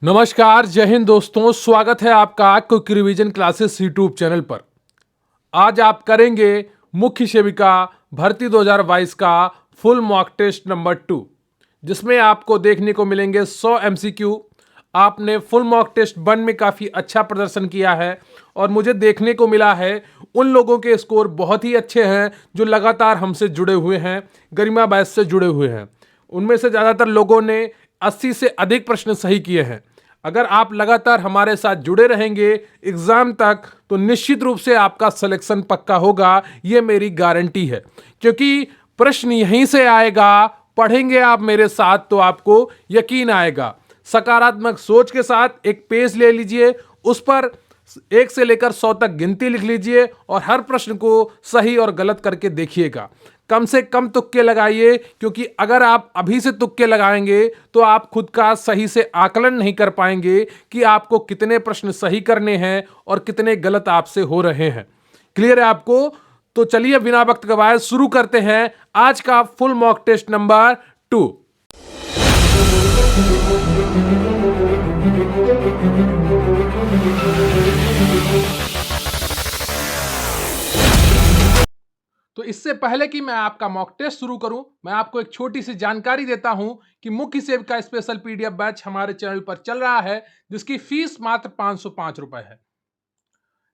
नमस्कार, जय हिंद दोस्तों। स्वागत है आपका quick revision classes YouTube channel पर। आज आप करेंगे मुख्य सेविका भर्ती 2022 का फुल मॉक टेस्ट नंबर 2, जिसमें आपको देखने को मिलेंगे 100 एमसीक्यू। आपने फुल मॉक टेस्ट 1 में काफ़ी अच्छा प्रदर्शन किया है और मुझे देखने को मिला है उन लोगों के स्कोर बहुत ही अच्छे हैं जो लगातार हमसे जुड़े हुए हैं, गरिमा बैच से जुड़े हुए हैं। उनमें से ज़्यादातर लोगों ने 80 से अधिक प्रश्न सही किए हैं। अगर आप लगातार हमारे साथ जुड़े रहेंगे एग्जाम तक तो निश्चित रूप से आपका सिलेक्शन पक्का होगा, ये मेरी गारंटी है। क्योंकि प्रश्न यहीं से आएगा, पढ़ेंगे आप मेरे साथ तो आपको यकीन आएगा। सकारात्मक सोच के साथ एक पेज ले लीजिए, उस पर 1 से लेकर 100 तक गिनती लिख लीजिए और हर प्रश्न को सही और गलत करके देखिएगा। कम से कम तुक्के लगाइए, क्योंकि अगर आप अभी से तुक्के लगाएंगे तो आप खुद का सही से आकलन नहीं कर पाएंगे कि आपको कितने प्रश्न सही करने हैं और कितने गलत आपसे हो रहे हैं। क्लियर है आपको? तो चलिए बिना वक्त गवाए शुरू करते हैं आज का फुल मॉक टेस्ट नंबर 2। तो इससे पहले कि मैं आपका मॉक टेस्ट शुरू करूं, मैं आपको एक छोटी सी जानकारी देता हूं कि मुख्य सेविका स्पेशल पीडीएफ बैच हमारे चैनल पर चल रहा है, जिसकी फीस मात्र 505 रुपए है।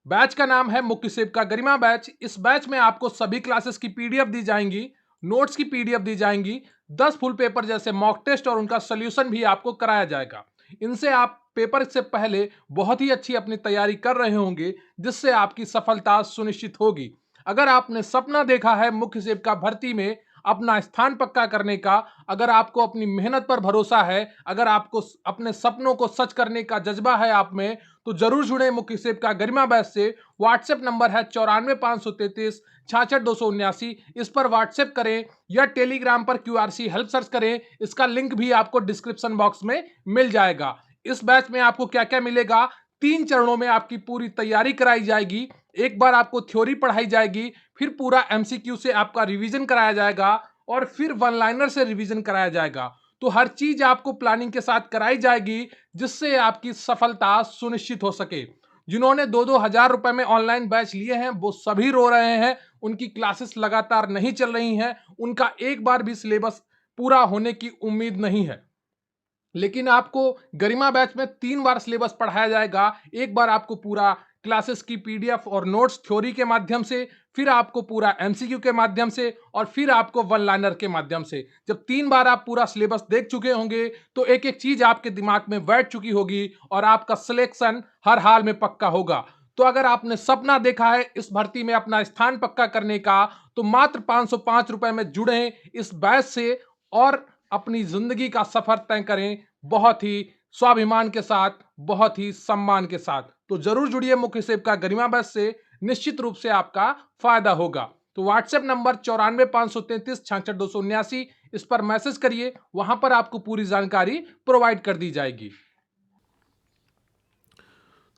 बैच का नाम है मुख्य सेविका गरिमा बैच। इस बैच में आपको सभी क्लासेस की पीडीएफ दी जाएंगी, नोट्स की पीडीएफ दी जाएंगी, 10 फुल पेपर जैसे मॉक टेस्ट और उनका सोल्यूशन भी आपको कराया जाएगा। इनसे आप पेपर से पहले बहुत ही अच्छी अपनी तैयारी कर रहे होंगे, जिससे आपकी सफलता सुनिश्चित होगी। अगर आपने सपना देखा है मुख्य सेविका भर्ती में अपना स्थान पक्का करने का, अगर आपको अपनी मेहनत पर भरोसा है, अगर आपको अपने सपनों को सच करने का जज्बा है आप में, तो जरूर जुड़े मुख्य सेविका गरिमा बैच से। व्हाट्सएप नंबर है 94 533 66 279। इस पर व्हाट्सएप करें या टेलीग्राम पर क्यूआरसी हेल्प सर्च करें। इसका लिंक भी आपको डिस्क्रिप्शन बॉक्स में मिल जाएगा। इस बैच में आपको क्या क्या मिलेगा? 3 चरणों में आपकी पूरी तैयारी कराई जाएगी। एक बार आपको थ्योरी पढ़ाई जाएगी, फिर पूरा एमसीक्यू से आपका रिवीजन कराया जाएगा और फिर वन लाइनर से रिवीजन कराया जाएगा। तो हर चीज आपको प्लानिंग के साथ कराई जाएगी, जिससे आपकी सफलता सुनिश्चित हो सके। जिन्होंने 2-2 हजार रुपए में ऑनलाइन बैच लिए हैं वो सभी रो रहे हैं, उनकी क्लासेस लगातार नहीं चल रही हैं, उनका एक बार भी सिलेबस पूरा होने की उम्मीद नहीं है। लेकिन आपको गरिमा बैच में 3 बार सिलेबस पढ़ाया जाएगा। एक बार आपको पूरा क्लासेस की पीडीएफ और नोट्स थ्योरी के माध्यम से, फिर आपको पूरा एमसीक्यू के माध्यम से और फिर आपको वन लाइनर के माध्यम से। जब 3 बार आप पूरा सिलेबस देख चुके होंगे तो एक एक चीज आपके दिमाग में बैठ चुकी होगी और आपका सिलेक्शन हर हाल में पक्का होगा। तो अगर आपने सपना देखा है इस भर्ती में अपना स्थान पक्का करने का, तो मात्र 505 रुपए में जुड़े इस बैच से और अपनी जिंदगी का सफर तय करें बहुत ही स्वाभिमान के साथ, बहुत ही सम्मान के साथ। तो जरूर जुड़िए मुख्य सेविका गरिमा बैच से, निश्चित रूप से आपका फायदा होगा। तो व्हाट्सएप नंबर 94 533 66 279, इस पर मैसेज करिए, वहां पर आपको पूरी जानकारी प्रोवाइड कर दी जाएगी।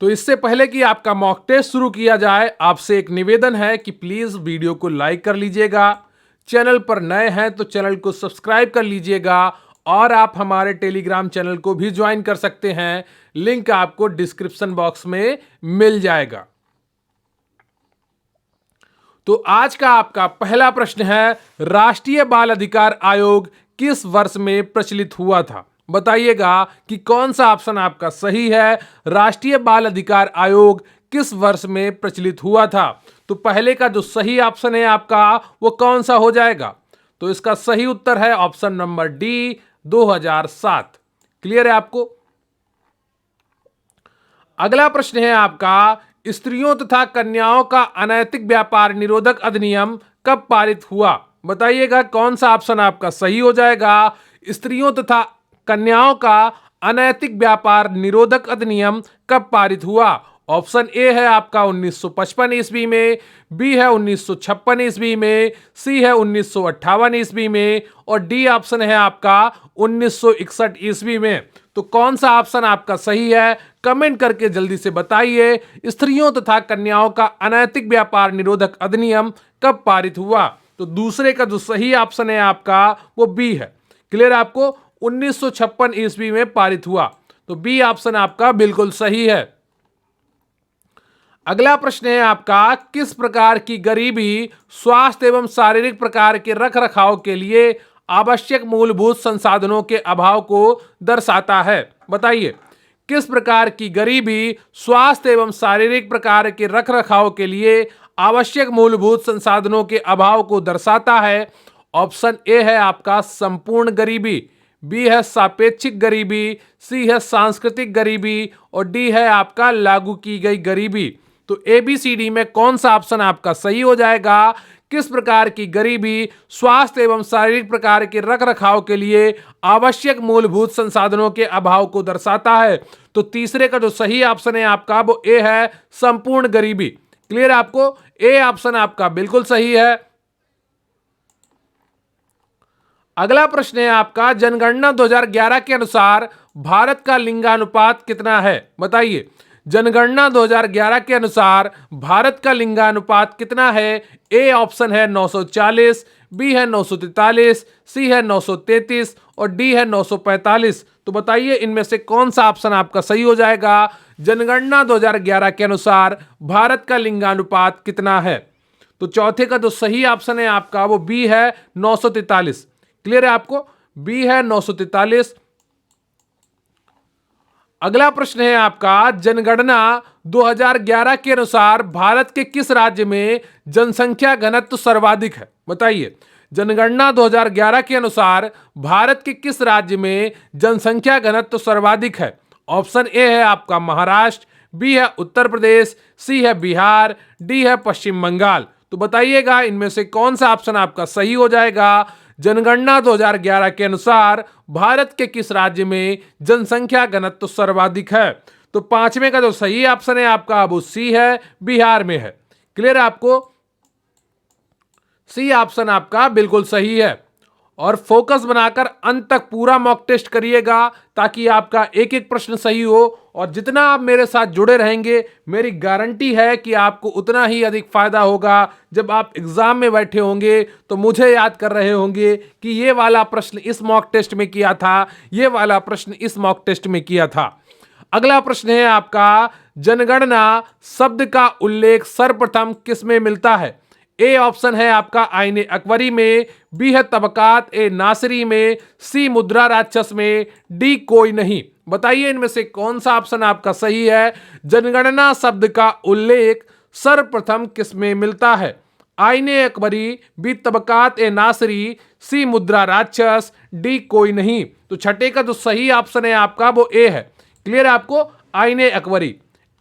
तो इससे पहले कि आपका मॉक टेस्ट शुरू किया जाए, आपसे एक निवेदन है कि प्लीज वीडियो को लाइक कर लीजिएगा, चैनल पर नए हैं तो चैनल को सब्सक्राइब कर लीजिएगा और आप हमारे टेलीग्राम चैनल को भी ज्वाइन कर सकते हैं। लिंक आपको डिस्क्रिप्शन बॉक्स में मिल जाएगा। तो आज का आपका पहला प्रश्न है, राष्ट्रीय बाल अधिकार आयोग किस वर्ष में प्रचलित हुआ था? बताइएगा कि कौन सा ऑप्शन आपका सही है। राष्ट्रीय बाल अधिकार आयोग किस वर्ष में प्रचलित हुआ था? तो पहले का जो सही ऑप्शन है आपका वो कौन सा हो जाएगा? तो इसका सही उत्तर है ऑप्शन नंबर डी, 2007। क्लियर है आपको? अगला प्रश्न है आपका, स्त्रियों तथा कन्याओं का अनैतिक व्यापार निरोधक अधिनियम कब पारित हुआ? बताइएगा कौन सा ऑप्शन आपका सही हो जाएगा। स्त्रियों तथा कन्याओं का अनैतिक व्यापार निरोधक अधिनियम कब पारित हुआ? ऑप्शन ए है आपका 1955 ईस्वी में, बी है 1956 ईस्वी में, सी है 1958 ईस्वी में और डी ऑप्शन है आपका 1961 ईस्वी में। तो कौन सा ऑप्शन आपका सही है? कमेंट करके जल्दी से बताइए। स्त्रियों तथा कन्याओं का अनैतिक व्यापार निरोधक अधिनियम कब पारित हुआ? तो दूसरे का जो सही ऑप्शन है आपका वो बी है। क्लियर है आपको? 1956 ईस्वी में पारित हुआ। तो बी ऑप्शन आपका बिल्कुल सही है। अगला प्रश्न है आपका, किस प्रकार की गरीबी स्वास्थ्य एवं शारीरिक प्रकार के रख रखाव के लिए आवश्यक मूलभूत संसाधनों के अभाव को दर्शाता है? बताइए, किस प्रकार की गरीबी स्वास्थ्य एवं शारीरिक प्रकार के रख रखाव के लिए आवश्यक मूलभूत संसाधनों के अभाव को दर्शाता है? ऑप्शन ए है आपका संपूर्ण गरीबी, बी है सापेक्षिक गरीबी, सी है सांस्कृतिक गरीबी और डी है आपका लागू की गई गरीबी। तो एबीसीडी में कौन सा ऑप्शन आपका सही हो जाएगा? किस प्रकार की गरीबी स्वास्थ्य एवं शारीरिक प्रकार के रख रखाव के लिए आवश्यक मूलभूत संसाधनों के अभाव को दर्शाता है? तो तीसरे का जो सही ऑप्शन है आपका वो ए है संपूर्ण गरीबी। क्लियर है आपको? ए ऑप्शन आपका बिल्कुल सही है। अगला प्रश्न है आपका, जनगणना 2011 के अनुसार भारत का लिंगानुपात कितना है? बताइए, जनगणना 2011 के अनुसार भारत का लिंगानुपात कितना है? ए ऑप्शन है 940, बी है 943, सी है 933 और डी है 945। तो बताइए इनमें से कौन सा ऑप्शन आपका सही हो जाएगा? जनगणना 2011 के अनुसार भारत का लिंगानुपात कितना है? तो चौथे का जो सही ऑप्शन है आपका वो बी है 943। क्लियर है आपको? बी है 943। अगला प्रश्न है आपका, जनगणना 2011 के अनुसार भारत के किस राज्य में जनसंख्या घनत्व सर्वाधिक है? बताइए, जनगणना 2011 के अनुसार भारत के किस राज्य में जनसंख्या घनत्व सर्वाधिक है? ऑप्शन ए है आपका महाराष्ट्र, बी है उत्तर प्रदेश, सी है बिहार, डी है पश्चिम बंगाल। तो बताइएगा इनमें से कौन सा ऑप्शन आपका सही हो जाएगा? जनगणना 2011 के अनुसार भारत के किस राज्य में जनसंख्या घनत्व सर्वाधिक है? तो पांचवें का जो सही ऑप्शन है आपका वो सी है, बिहार में है। क्लियर है आपको? सी ऑप्शन आपका बिल्कुल सही है। और फोकस बनाकर अंत तक पूरा मॉक टेस्ट करिएगा ताकि आपका एक एक प्रश्न सही हो। और जितना आप मेरे साथ जुड़े रहेंगे मेरी गारंटी है कि आपको उतना ही अधिक फायदा होगा। जब आप एग्जाम में बैठे होंगे तो मुझे याद कर रहे होंगे कि ये वाला प्रश्न इस मॉक टेस्ट में किया था, ये वाला प्रश्न इस मॉक टेस्ट में किया था। अगला प्रश्न है आपका, जनगणना शब्द का उल्लेख सर्वप्रथम किस में मिलता है? ए ऑप्शन है आपका आईने अकबरी में, बी है तबकात ए नासरी में, सी मुद्रा राक्षस में, डी कोई नहीं। बताइए इनमें से कौन सा ऑप्शन आपका सही है? जनगणना शब्द का उल्लेख सर्वप्रथम किस में मिलता है? आईने अकबरी, बी तबकात ए नासरी, सी मुद्रा राक्षस, डी कोई नहीं। तो छठे का जो सही ऑप्शन है आपका वो ए है। क्लियर है आपको? आईने अकबरी,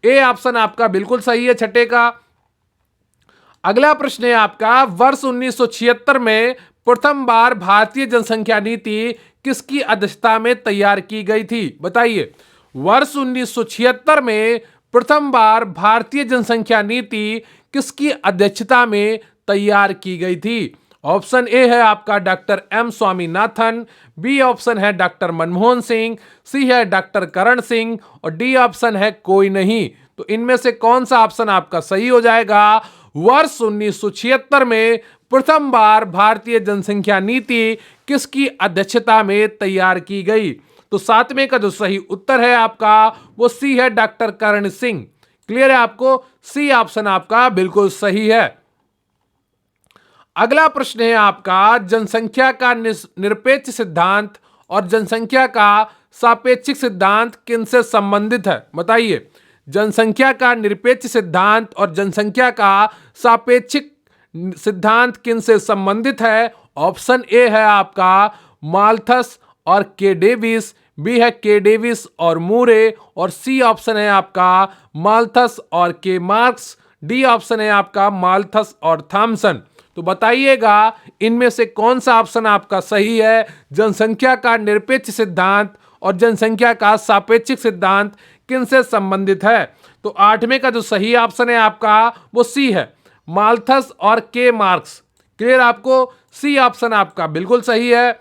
ए ऑप्शन आपका बिल्कुल सही है छठे का। अगला प्रश्न है आपका, वर्ष 1976 में प्रथम बार भारतीय जनसंख्या नीति किसकी अध्यक्षता में तैयार की गई थी? बताइए, वर्ष 1976 में प्रथम बार भारतीय जनसंख्या नीति किसकी अध्यक्षता में तैयार की गई थी? ऑप्शन ए है आपका doctor M Swaminathan, B option है डॉक्टर मनमोहन सिंह, सी है डॉक्टर करण सिंह और डी ऑप्शन है कोई नहीं। तो इनमें से कौन सा ऑप्शन आपका सही हो जाएगा? वर्ष 1976 में प्रथम बार भारतीय जनसंख्या नीति किसकी अध्यक्षता में तैयार की गई? तो सातवें का जो सही उत्तर है आपका वो सी है डॉक्टर करण सिंह। क्लियर है आपको? सी ऑप्शन आपका बिल्कुल सही है। अगला प्रश्न है आपका, जनसंख्या का निरपेक्ष सिद्धांत और जनसंख्या का सापेक्षिक सिद्धांत किनसे संबंधित है? बताइए, जनसंख्या का निरपेक्ष सिद्धांत और जनसंख्या का सापेक्षिक सिद्धांत किनसे संबंधित है? ऑप्शन ए है आपका माल्थस और के डेविस, बी है के डेविस और मूरे और सी ऑप्शन है आपका माल्थस और के मार्क्स, डी ऑप्शन है आपका माल्थस और थॉमसन। तो बताइएगा इनमें से कौन सा ऑप्शन आपका सही है? जनसंख्या का निरपेक्ष सिद्धांत और जनसंख्या का सापेक्षिक सिद्धांत किनसे संबंधित है? तो आठवें का जो सही ऑप्शन है आपका वो सी है, माल्थस और के मार्क्स। क्लियर आपको? सी ऑप्शन आपका बिल्कुल सही है।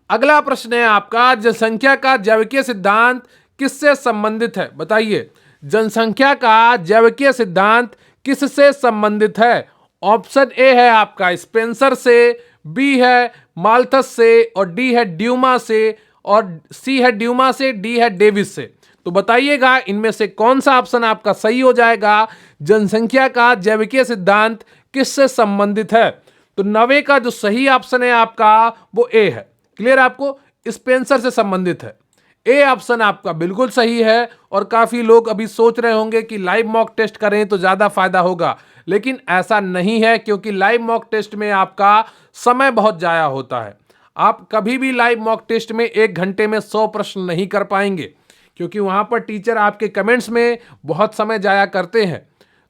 अगला प्रश्न है आपका, जनसंख्या का जैविकीय सिद्धांत किससे संबंधित है? बताइए, जनसंख्या का जैविकीय सिद्धांत किससे संबंधित है? ऑप्शन ए है आपका स्पेंसर से, बी है माल्थस से और डी है ड्यूमा से और सी है ड्यूमा से, डी है डेविस से। तो बताइएगा इनमें से कौन सा ऑप्शन आपका सही हो जाएगा। जनसंख्या का जैविकीय सिद्धांत किससे संबंधित है? तो 90 का जो सही ऑप्शन है आपका वो ए है। क्लियर आपको? स्पेंसर से संबंधित है। ए ऑप्शन आपका बिल्कुल सही है। और काफी लोग अभी सोच रहे होंगे कि लाइव मॉक टेस्ट करें तो ज्यादा फायदा होगा, लेकिन ऐसा नहीं है, क्योंकि लाइव मॉक टेस्ट में आपका समय बहुत जाया होता है। आप कभी भी लाइव मॉक टेस्ट में 1 घंटे में 100 प्रश्न नहीं कर पाएंगे, क्योंकि वहां पर टीचर आपके कमेंट्स में बहुत समय जाया करते हैं।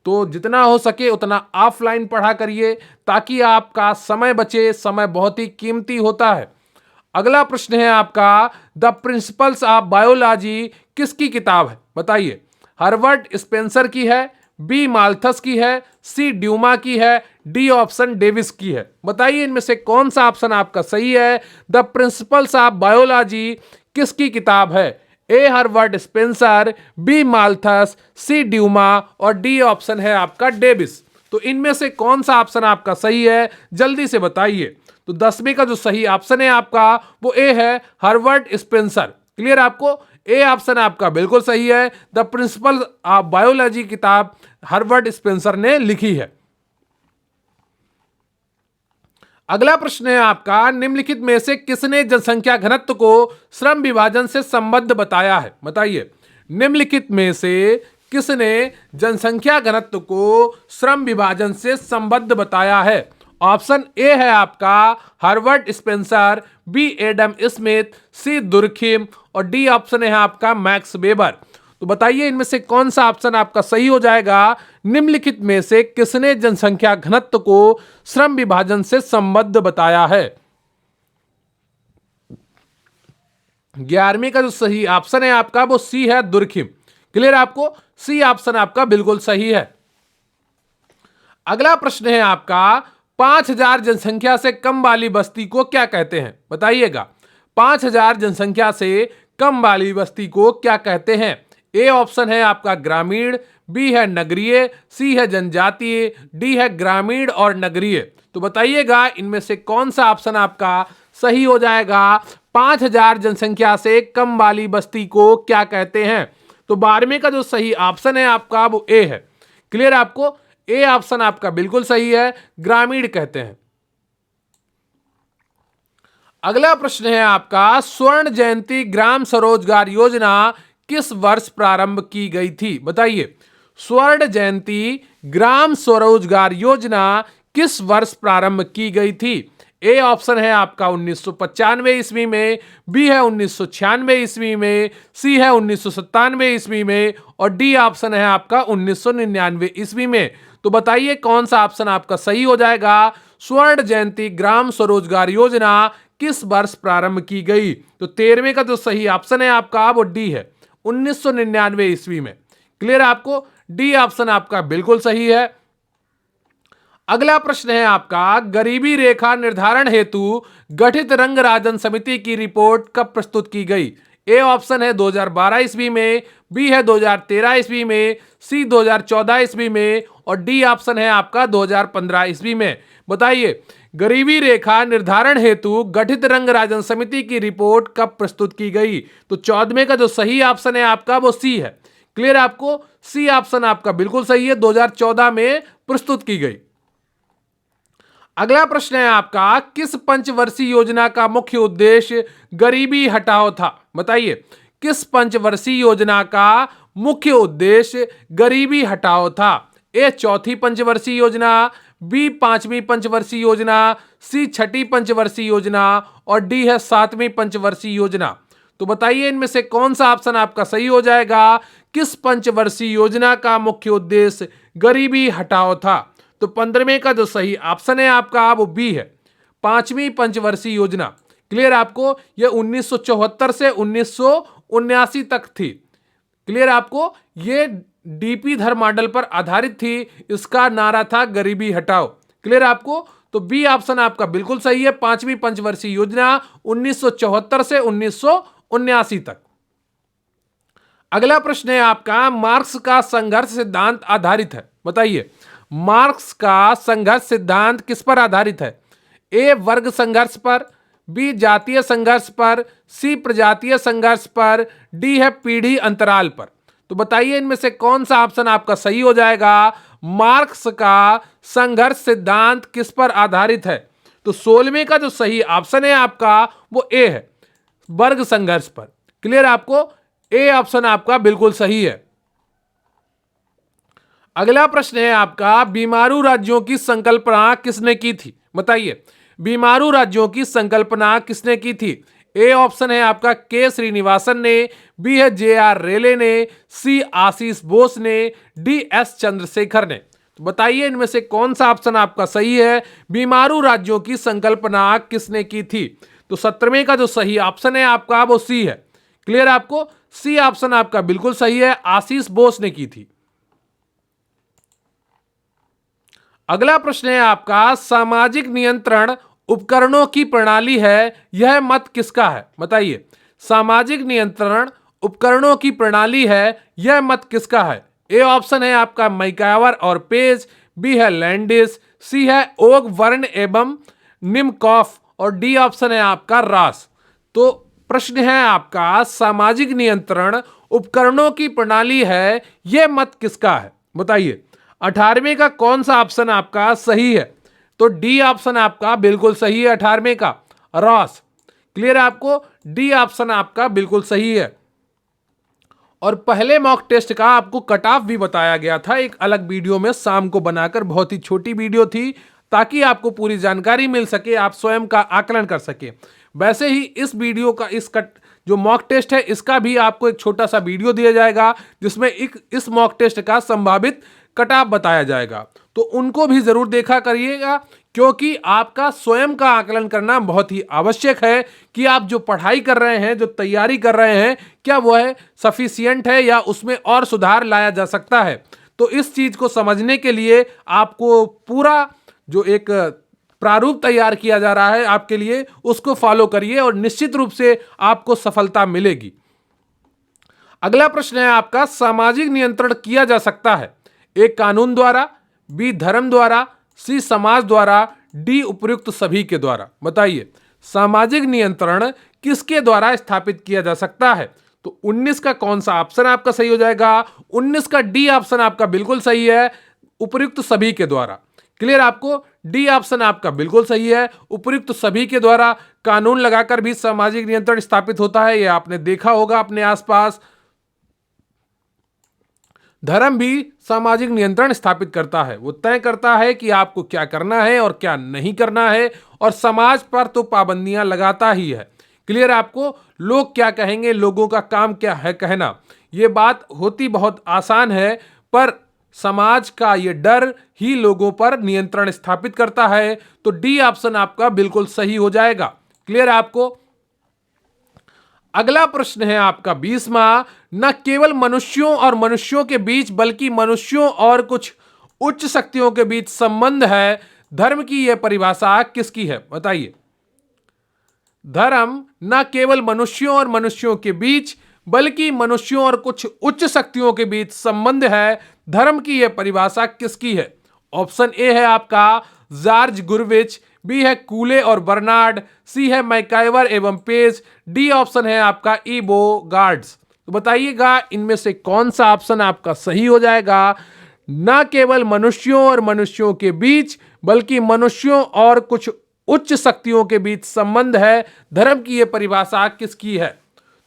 तो जितना हो सके उतना ऑफलाइन पढ़ा करिए, ताकि आपका समय बचे। समय बहुत ही कीमती होता है। अगला प्रश्न है आपका, द प्रिंसिपल्स ऑफ बायोलॉजी किसकी किताब है? बताइए। हर्बर्ट स्पेंसर की है, बी माल्थस की है, सी ड्यूमा की है, डी ऑप्शन डेविस की है। बताइए इनमें से कौन सा ऑप्शन आपका सही है। द प्रिंसिपल्स ऑफ बायोलॉजी किसकी किताब है? ए हर्बर्ट स्पेंसर, बी माल्थस, सी ड्यूमा और डी ऑप्शन है आपका डेविस। तो इनमें से कौन सा ऑप्शन आपका सही है, जल्दी से बताइए। तो 10वीं का जो सही ऑप्शन है आपका वो ए है, हर्बर्ट स्पेंसर। क्लियर आपको? ए ऑप्शन आपका बिल्कुल सही है। द प्रिंसिपल ऑफ बायोलॉजी किताब हर्बर्ट स्पेंसर ने लिखी है। अगला प्रश्न है आपका, निम्नलिखित में से किसने जनसंख्या घनत्व को श्रम विभाजन से संबद्ध बताया है? बताइए। निम्नलिखित में से किसने जनसंख्या घनत्व को श्रम विभाजन से संबद्ध बताया है? ऑप्शन ए है आपका Herbert Spencer, B Adam Smith, C Durkheim और डी ऑप्शन है आपका मैक्स वेबर। तो बताइए इनमें से कौन सा ऑप्शन आपका सही हो जाएगा। निम्नलिखित में से किसने जनसंख्या घनत्व को श्रम विभाजन से संबद्ध बताया है? 11वीं का जो सही ऑप्शन है आपका वो सी है, दुर्खिम। क्लियर आपको? सी ऑप्शन आपका बिल्कुल सही है। अगला प्रश्न है आपका, 5000 जनसंख्या से कम वाली बस्ती को क्या कहते हैं? बताइएगा। 5000 जनसंख्या से कम वाली बस्ती को क्या कहते हैं? ए ऑप्शन है आपका ग्रामीण, बी है नगरीय, सी है जनजातीय, डी है ग्रामीण और नगरीय। तो बताइएगा इनमें से कौन सा ऑप्शन आपका सही हो जाएगा। 5000 जनसंख्या से कम वाली बस्ती को क्या कहते हैं? तो 12वें का जो सही ऑप्शन है आपका वो ए है। क्लियर आपको? ए ऑप्शन आपका बिल्कुल सही है, ग्रामीण कहते हैं। अगला प्रश्न है आपका, स्वर्ण जयंती ग्राम स्वरोजगार योजना किस वर्ष प्रारंभ की गई थी? बताइए। स्वर्ण जयंती ग्राम स्वरोजगार योजना किस वर्ष प्रारंभ की गई थी? ए ऑप्शन है आपका 1995 ईस्वी में, बी है 1996 ईस्वी में, सी है 1997 ईस्वी में और डी ऑप्शन है आपका 1999 ईस्वी में। तो बताइए कौन सा ऑप्शन आपका सही हो जाएगा। स्वर्ण जयंती ग्राम स्वरोजगार योजना किस वर्ष प्रारंभ की गई? तो 13वें का जो सही ऑप्शन है आपका वो डी है, 1999 ईस्वी में। क्लियर आपको? डी ऑप्शन आपका बिल्कुल सही है। अगला प्रश्न है आपका, गरीबी रेखा निर्धारण हेतु गठित रंग राजन समिति की रिपोर्ट कब प्रस्तुत की गई? ए ऑप्शन है 2012 ईस्वी में, बी है 2013 ईस्वी में, सी 2014 ईस्वी में और डी ऑप्शन है आपका 2015 ईस्वी में। बताइए गरीबी रेखा निर्धारण हेतु गठित रंग राजन समिति की रिपोर्ट कब प्रस्तुत की गई? तो 14वें का जो सही ऑप्शन है आपका वो सी है। क्लियर आपको? सी ऑप्शन आपका बिल्कुल सही है, 2014 में प्रस्तुत की गई। अगला प्रश्न है आपका, किस पंचवर्षीय योजना का मुख्य उद्देश्य गरीबी हटाओ था? बताइए। किस पंचवर्षीय योजना का मुख्य उद्देश्य गरीबी हटाओ था? ए चौथी पंचवर्षीय योजना, बी पांचवी पंचवर्षीय योजना, सी छठी पंचवर्षीय योजना और डी है 7वीं पंचवर्षीय योजना। तो बताइए इनमें से कौन सा ऑप्शन आपका सही हो जाएगा। किस पंचवर्षीय योजना का मुख्य उद्देश्य गरीबी हटाओ था? तो 15वें का जो सही ऑप्शन है आपका वो बी है, 5वीं पंचवर्षीय योजना। क्लियर आपको? यह 1974 से 1979 तक थी। क्लियर आपको? ये डीपी धर मॉडल पर आधारित थी। इसका नारा था गरीबी हटाओ। क्लियर आपको? तो बी ऑप्शन आपका बिल्कुल सही है, 5वीं पंचवर्षीय योजना 1974 से 1979 तक। अगला प्रश्न है आपका, मार्क्स का संघर्ष सिद्धांत आधारित है। बताइए मार्क्स का संघर्ष सिद्धांत किस पर आधारित है? ए वर्ग संघर्ष पर, बी जातीय संघर्ष पर, सी प्रजातीय संघर्ष पर, डी है पीढ़ी अंतराल पर। तो बताइए इनमें से कौन सा ऑप्शन आपका सही हो जाएगा। मार्क्स का संघर्ष सिद्धांत किस पर आधारित है। तो 16वें का जो सही ऑप्शन है आपका वो ए है, वर्ग संघर्ष पर। क्लियर आपको, ए ऑप्शन आपका बिल्कुल सही है। अगला प्रश्न है आपका, बीमारू राज्यों की संकल्पना किसने की थी। बताइए बीमारू राज्यों की संकल्पना किसने की थी। ए ऑप्शन है आपका के श्रीनिवासन ने, बी है जे आर रेले ने, सी आशीष बोस ने, डी एस चंद्रशेखर ने। तो बताइए इनमें से कौन सा ऑप्शन आपका सही है। बीमारू राज्यों की संकल्पना किसने की थी। तो 17वें का जो सही ऑप्शन है आपका वो सी है। क्लियर आपको, सी ऑप्शन आपका बिल्कुल सही है, आशीष बोस ने की थी। अगला प्रश्न है आपका, सामाजिक नियंत्रण उपकरणों की प्रणाली है, यह मत किसका है। बताइए सामाजिक नियंत्रण उपकरणों की प्रणाली है, यह मत किसका है। ए ऑप्शन है आपका मैकावर और पेज, बी है लैंडिस, सी है ओग वर्ण एवं निमकॉफ और डी ऑप्शन है आपका रास। तो प्रश्न है आपका, सामाजिक नियंत्रण उपकरणों की प्रणाली है, यह मत किसका है। बताइए 18वें का कौन सा ऑप्शन आपका सही है। तो डी ऑप्शन आपका बिल्कुल सही है, 18वें का रॉस। क्लियर आपको, डी ऑप्शन आपका बिल्कुल सही है। और पहले मॉक टेस्ट का आपको कट ऑफ भी बताया गया था एक अलग वीडियो में शाम को बनाकर, बहुत ही छोटी वीडियो थी ताकि आपको पूरी जानकारी मिल सके, आप स्वयं का आकलन कर सके। वैसे ही इस वीडियो का जो मॉक टेस्ट है इसका भी आपको एक छोटा सा वीडियो दिया जाएगा जिसमें इस मॉक टेस्ट का संभावित कट ऑफ बताया जाएगा, तो उनको भी जरूर देखा करिएगा क्योंकि आपका स्वयं का आकलन करना बहुत ही आवश्यक है कि आप जो पढ़ाई कर रहे हैं, जो तैयारी कर रहे हैं, क्या वो है सफिशिएंट है या उसमें और सुधार लाया जा सकता है। तो इस चीज को समझने के लिए आपको पूरा जो एक प्रारूप तैयार किया जा रहा है आपके लिए, उसको फॉलो करिए और निश्चित रूप से आपको सफलता मिलेगी। अगला प्रश्न है आपका, सामाजिक नियंत्रण किया जा सकता है, ए कानून द्वारा, बी धर्म द्वारा, सी समाज द्वारा, डी उपयुक्त सभी के द्वारा। बताइए सामाजिक नियंत्रण किसके द्वारा स्थापित किया जा सकता है। तो 19 का कौन सा ऑप्शन आपका सही हो जाएगा। 19 का डी ऑप्शन आपका बिल्कुल सही है, उपयुक्त सभी के द्वारा। क्लियर आपको, डी ऑप्शन आपका बिल्कुल सही है, उपयुक्त सभी के द्वारा कानून लगाकर भी सामाजिक नियंत्रण स्थापित होता है, यह आपने देखा होगा अपने आसपास। धर्म भी सामाजिक नियंत्रण स्थापित करता है, वो तय करता है कि आपको क्या करना है और क्या नहीं करना है, और समाज पर तो पाबंदियां लगाता ही है। क्लियर आपको, लोग क्या कहेंगे, लोगों का काम क्या है कहना, ये बात होती बहुत आसान है, पर समाज का ये डर ही लोगों पर नियंत्रण स्थापित करता है। तो डी ऑप्शन आपका बिल्कुल सही हो जाएगा। क्लियर आपको। अगला प्रश्न है आपका 20वां, न केवल मनुष्यों और मनुष्यों के बीच बल्कि मनुष्यों और कुछ उच्च शक्तियों के बीच संबंध है, धर्म की यह परिभाषा किसकी है। बताइए धर्म न केवल मनुष्यों और मनुष्यों के बीच बल्कि मनुष्यों और कुछ उच्च शक्तियों के बीच संबंध है, धर्म की यह परिभाषा किसकी है। ऑप्शन ए है आपका जॉर्ज गुरविच, बी है कूले और बर्नार्ड, सी है मैकाइवर एवं पेज, डी ऑप्शन है आपका ईबो गार्ड्स। तो बताइएगा इनमें से कौन सा ऑप्शन आपका सही हो जाएगा। न केवल मनुष्यों और मनुष्यों के बीच बल्कि मनुष्यों और कुछ उच्च शक्तियों के बीच संबंध है, धर्म की यह परिभाषा किसकी है।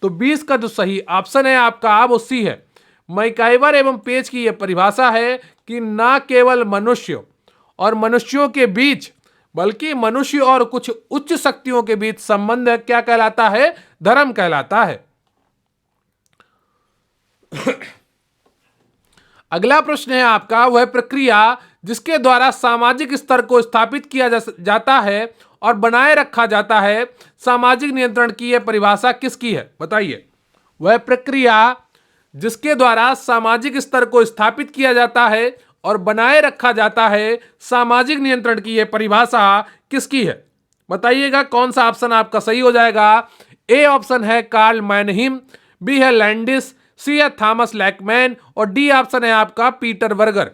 तो 20 का जो सही ऑप्शन है आपका वो सी है, मैकाइवर एवं पेज की यह परिभाषा है कि न केवल मनुष्य और मनुष्यों के बीच बल्कि मनुष्य और कुछ उच्च शक्तियों के बीच संबंध क्या कहलाता है, धर्म कहलाता है। अगला प्रश्न है आपका, वह प्रक्रिया जिसके द्वारा सामाजिक स्तर को स्थापित किया जाता है और बनाए रखा जाता है, सामाजिक नियंत्रण की यह परिभाषा किसकी है। बताइए वह प्रक्रिया जिसके द्वारा सामाजिक स्तर को स्थापित किया जाता है और बनाए रखा जाता है, सामाजिक नियंत्रण की यह परिभाषा किसकी है। बताइएगा कौन सा ऑप्शन आपका सही हो जाएगा। ए ऑप्शन है कार्ल मैनहिम, बी है लैंडिस, सी है थॉमस लैकमैन और डी ऑप्शन है आपका पीटर बर्गर।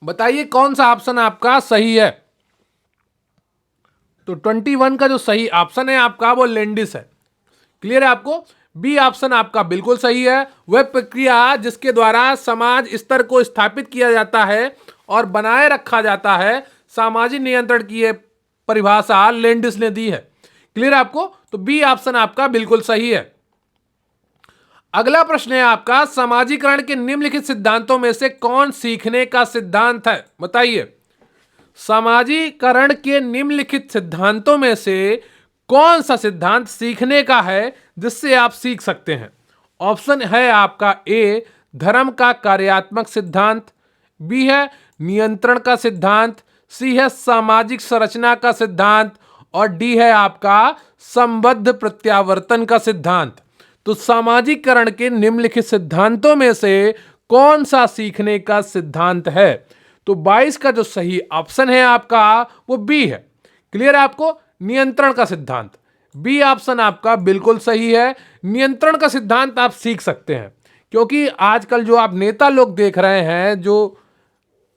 बताइए कौन सा ऑप्शन आपका सही है। तो 21 का जो सही ऑप्शन है आपका वो लैंडिस है। क्लियर है आपको। बी ऑप्शन आपका बिल्कुल सही है। वह प्रक्रिया जिसके द्वारा समाज स्तर को स्थापित किया जाता है और बनाए रखा जाता है, सामाजिक नियंत्रण की यह परिभाषा लैंडिस ने दी है। क्लियर है आपको। तो बी ऑप्शन आपका बिल्कुल सही है। अगला प्रश्न है आपका, समाजीकरण के निम्नलिखित सिद्धांतों में से कौन सीखने का सिद्धांत है। बताइए समाजीकरण के निम्नलिखित सिद्धांतों में से कौन सा सिद्धांत सीखने का है जिससे आप सीख सकते हैं। ऑप्शन है आपका ए धर्म का कार्यात्मक सिद्धांत, बी है नियंत्रण का सिद्धांत, सी है सामाजिक संरचना का सिद्धांत और डी है आपका संबद्ध प्रत्यावर्तन का सिद्धांत। तो सामाजीकरण के निम्नलिखित सिद्धांतों में से कौन सा सीखने का सिद्धांत है। तो 22 का जो सही ऑप्शन है आपका वो बी है। क्लियर है आपको। नियंत्रण का सिद्धांत, बी ऑप्शन आपका बिल्कुल सही है। नियंत्रण का सिद्धांत आप सीख सकते हैं क्योंकि आजकल जो आप नेता लोग देख रहे हैं, जो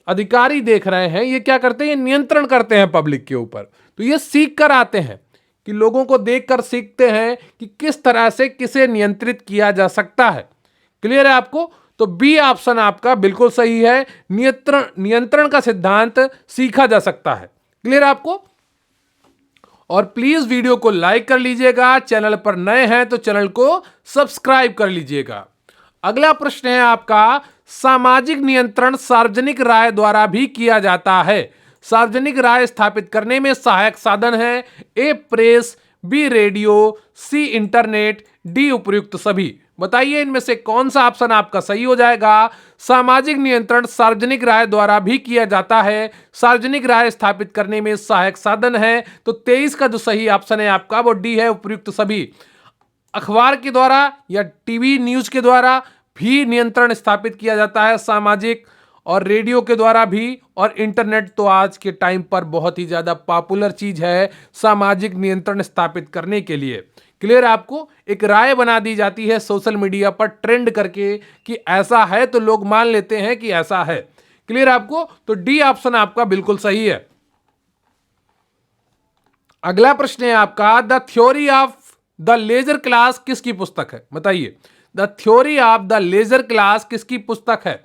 अधिकारी देख रहे हैं, ये क्या करते हैं, ये नियंत्रण करते हैं पब्लिक के ऊपर। तो ये सीख कर आते हैं कि लोगों को देखकर सीखते हैं कि किस तरह से किसे नियंत्रित किया जा सकता है। क्लियर है आपको। तो बी ऑप्शन आपका बिल्कुल सही है। नियंत्रण का सिद्धांत सीखा जा सकता है। क्लियर है आपको। और प्लीज वीडियो को लाइक कर लीजिएगा, चैनल पर नए हैं तो चैनल को सब्सक्राइब कर लीजिएगा। अगला प्रश्न है आपका, सामाजिक नियंत्रण सार्वजनिक राय द्वारा भी किया जाता है। सार्वजनिक राय स्थापित करने में सहायक साधन है ए प्रेस, बी रेडियो, सी इंटरनेट, डी उपयुक्त सभी। बताइए इनमें से कौन सा ऑप्शन आपका सही हो जाएगा। सामाजिक नियंत्रण सार्वजनिक राय द्वारा भी किया जाता है, सार्वजनिक राय स्थापित करने में सहायक साधन है। तो 23 का जो सही ऑप्शन है आपका वो डी है, उपयुक्त सभी। अखबार के द्वारा या टीवी न्यूज के द्वारा भी नियंत्रण स्थापित किया जाता है सामाजिक, और रेडियो के द्वारा भी, और इंटरनेट तो आज के टाइम पर बहुत ही ज्यादा पॉपुलर चीज है सामाजिक नियंत्रण स्थापित करने के लिए। क्लियर। आपको एक राय बना दी जाती है सोशल मीडिया पर ट्रेंड करके कि ऐसा है, तो लोग मान लेते हैं कि ऐसा है। क्लियर आपको। तो डी ऑप्शन आपका बिल्कुल सही है। अगला प्रश्न है आपका, the theory of the leisure class किसकी पुस्तक है। बताइए the theory of the leisure class किसकी पुस्तक है।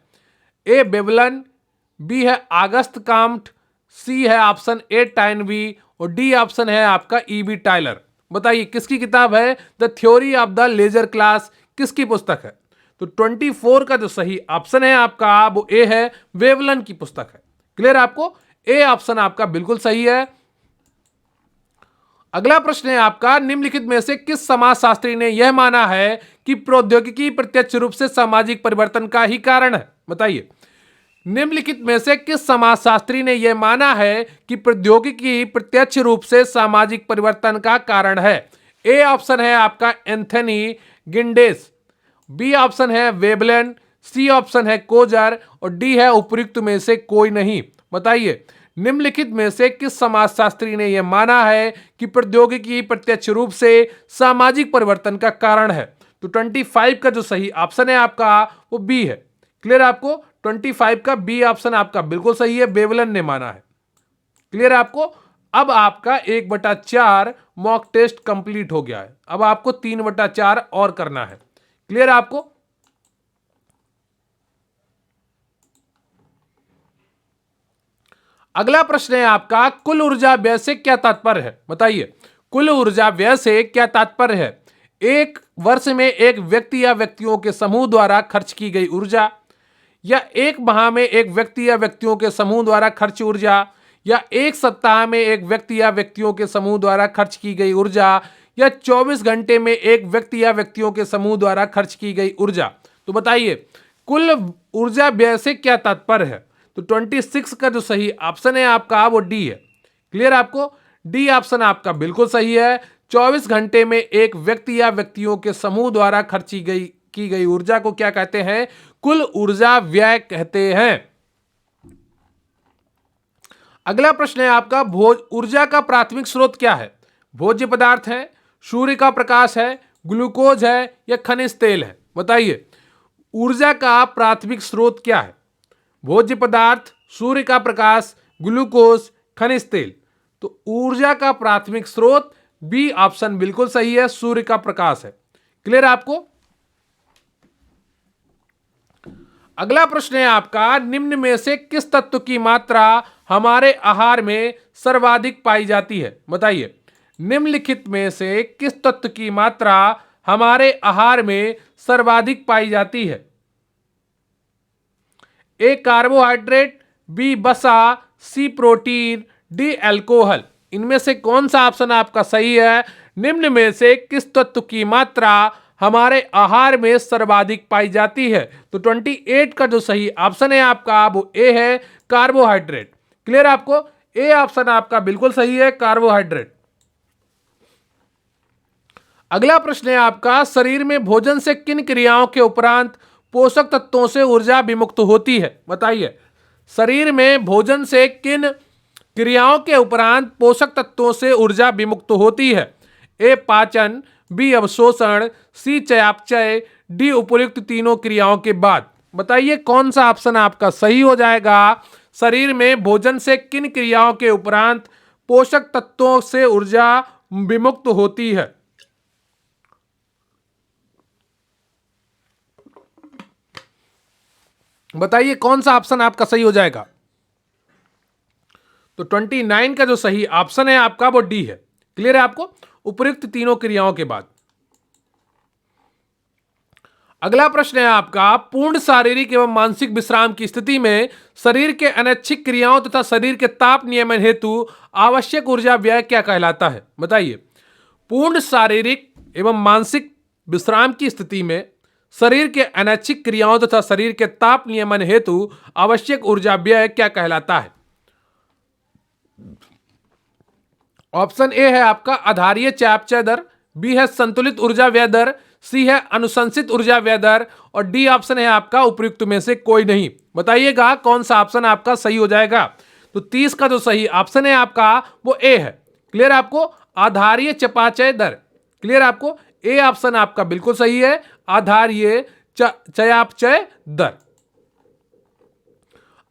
ए बेवलन, बी है आगस्त काम्ट, सी है ऑप्शन ए टाइनबी और डी ऑप्शन है आपका ई.बी. टायलर। बताइए किसकी किताब है the theory of the leisure class, किसकी पुस्तक है। तो 24 का जो सही ऑप्शन है आपका वो ए है, वेवलन की पुस्तक है। क्लियर आपको। ए ऑप्शन आपका बिल्कुल सही है। अगला प्रश्न है आपका, निम्नलिखित में से किस समाजशास्त्री ने यह माना है कि प्रौद्योगिकी प्रत्यक्ष रूप से सामाजिक परिवर्तन का ही कारण है। बताइए निम्नलिखित में से किस समाजशास्त्री ने यह माना है कि प्रौद्योगिकी प्रत्यक्ष रूप से सामाजिक परिवर्तन का कारण है। ए ऑप्शन है आपका एंथनी गिंडेस, बी ऑप्शन है वेबलन, सी ऑप्शन है कोजर और डी है उपयुक्त में से कोई नहीं। बताइए निम्नलिखित में से किस समाजशास्त्री ने यह माना है कि प्रौद्योगिकी प्रत्यक्ष रूप से सामाजिक परिवर्तन का कारण है। तो 25 का जो सही ऑप्शन है आपका वो बी है। क्लियर आपको। 25 का बी ऑप्शन आपका बिल्कुल सही है, बेवलन ने माना है। क्लियर आपको। अब आपका 1/4 मॉक टेस्ट कंप्लीट हो गया है। अब आपको 3/4 और करना है। क्लियर आपको। अगला प्रश्न है आपका, कुल ऊर्जा व्यय से क्या तात्पर्य है। बताइए कुल ऊर्जा व्यय से क्या तात्पर्य है। एक वर्ष में एक व्यक्ति या व्यक्तियों के समूह द्वारा खर्च की गई ऊर्जा, या एक माह में एक व्यक्ति या व्यक्तियों के समूह द्वारा खर्च ऊर्जा, या एक सप्ताह में एक व्यक्ति या व्यक्तियों के समूह द्वारा खर्च की गई ऊर्जा, या 24 घंटे में एक व्यक्ति या व्यक्तियों के समूह द्वारा खर्च की गई ऊर्जा। तो बताइए कुल ऊर्जा व्यय से क्या तात्पर्य है। तो 26 का जो सही ऑप्शन है आपका वो डी है। क्लियर आपको। डी ऑप्शन आपका बिल्कुल सही है। 24 घंटे में एक व्यक्ति या व्यक्तियों के समूह द्वारा खर्ची की गई ऊर्जा को क्या कहते हैं, कुल ऊर्जा व्यय कहते हैं। अगला प्रश्न है आपका, ऊर्जा का प्राथमिक स्रोत क्या है। भोज्य पदार्थ है, सूर्य का प्रकाश है, ग्लूकोज है या खनिज तेल है। बताइए ऊर्जा का प्राथमिक स्रोत क्या है। भोज्य पदार्थ, सूर्य का प्रकाश, ग्लूकोज, खनिज तेल। तो ऊर्जा का प्राथमिक स्रोत बी ऑप्शन बिल्कुल सही है, सूर्य का प्रकाश है। क्लियर है आपको? अगला प्रश्न है आपका, निम्न में से किस तत्व की मात्रा हमारे आहार में सर्वाधिक पाई जाती है? बताइए, निम्नलिखित में से किस तत्व की मात्रा हमारे आहार में सर्वाधिक पाई जाती है? ए कार्बोहाइड्रेट, बी वसा, सी प्रोटीन, डी अल्कोहल। इनमें से कौन सा ऑप्शन आपका सही है? निम्न में से किस तत्व की मात्रा हमारे आहार में सर्वाधिक पाई जाती है? तो 28 का जो सही ऑप्शन है आपका वो ए है, कार्बोहाइड्रेट। क्लियर आपको? ए ऑप्शन आपका बिल्कुल सही है, कार्बोहाइड्रेट। अगला प्रश्न है आपका, शरीर में भोजन से किन क्रियाओं के उपरांत पोषक तत्वों से ऊर्जा विमुक्त होती है? बताइए, शरीर में भोजन से किन क्रियाओं के उपरांत पोषक तत्वों से ऊर्जा विमुक्त होती है? ए पाचन, बी अवशोषण, सी चयापचय, डी उपर्युक्त तीनों क्रियाओं के बाद। बताइए कौन सा ऑप्शन आपका सही हो जाएगा? शरीर में भोजन से किन क्रियाओं के उपरांत पोषक तत्वों से ऊर्जा विमुक्त होती है? बताइए कौन सा ऑप्शन आपका सही हो जाएगा? तो 29 का जो सही ऑप्शन है आपका वो डी है। क्लियर है आपको? उपयुक्त तीनों क्रियाओं के बाद। अगला प्रश्न है आपका, पूर्ण शारीरिक एवं मानसिक विश्राम की स्थिति में शरीर के अनैच्छिक क्रियाओं तथा शरीर के ताप नियमन हेतु आवश्यक ऊर्जा व्यय क्या कहलाता है? बताइए, पूर्ण शारीरिक एवं मानसिक विश्राम की स्थिति में शरीर के अनैच्छिक क्रियाओं तथा शरीर के ताप नियमन हेतु आवश्यक ऊर्जा व्यय क्या कहलाता है? ऑप्शन ए है आपका आधारीय चयापचय दर, बी है संतुलित ऊर्जा व्यय दर, सी है अनुशंसित ऊर्जा व्यय दर और डी ऑप्शन है आपका उपयुक्त में से कोई नहीं। बताइएगा कौन सा ऑप्शन आपका सही हो जाएगा? तो 30 का जो सही ऑप्शन है आपका वो ए है। क्लियर आपको? आधारीय चयापचय दर। क्लियर आपको? ए ऑप्शन आपका बिल्कुल सही है, आधारीय चयापचय दर।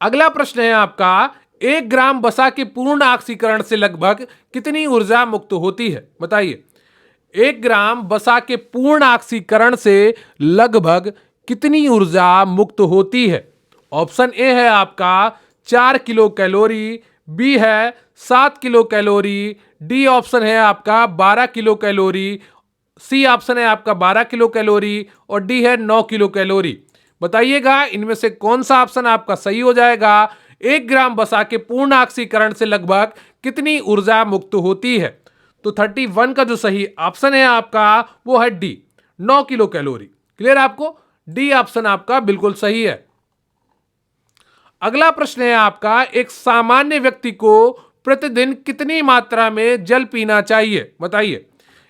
अगला प्रश्न है आपका, 1 ग्राम वसा के पूर्ण ऑक्सीकरण से लगभग कितनी ऊर्जा मुक्त होती है? बताइए, 1 ग्राम वसा के पूर्ण ऑक्सीकरण से लगभग कितनी ऊर्जा मुक्त होती है? ऑप्शन ए है आपका 4 किलो कैलोरी, बी है 7 किलो कैलोरी, डी ऑप्शन है आपका 12 किलो कैलोरी, सी ऑप्शन है आपका 12 किलो कैलोरी और डी है 9 किलो कैलोरी। बताइएगा इनमें से कौन सा ऑप्शन आपका सही हो जाएगा? 1 ग्राम वसा के पूर्ण ऑक्सीकरण से लगभग कितनी ऊर्जा मुक्त होती है? तो 31 का जो सही ऑप्शन है आपका वो है डी, 9 किलो कैलोरी। क्लियर आपको? डी ऑप्शन आपका बिल्कुल सही है। अगला प्रश्न है आपका, एक सामान्य व्यक्ति को प्रतिदिन कितनी मात्रा में जल पीना चाहिए? बताइए,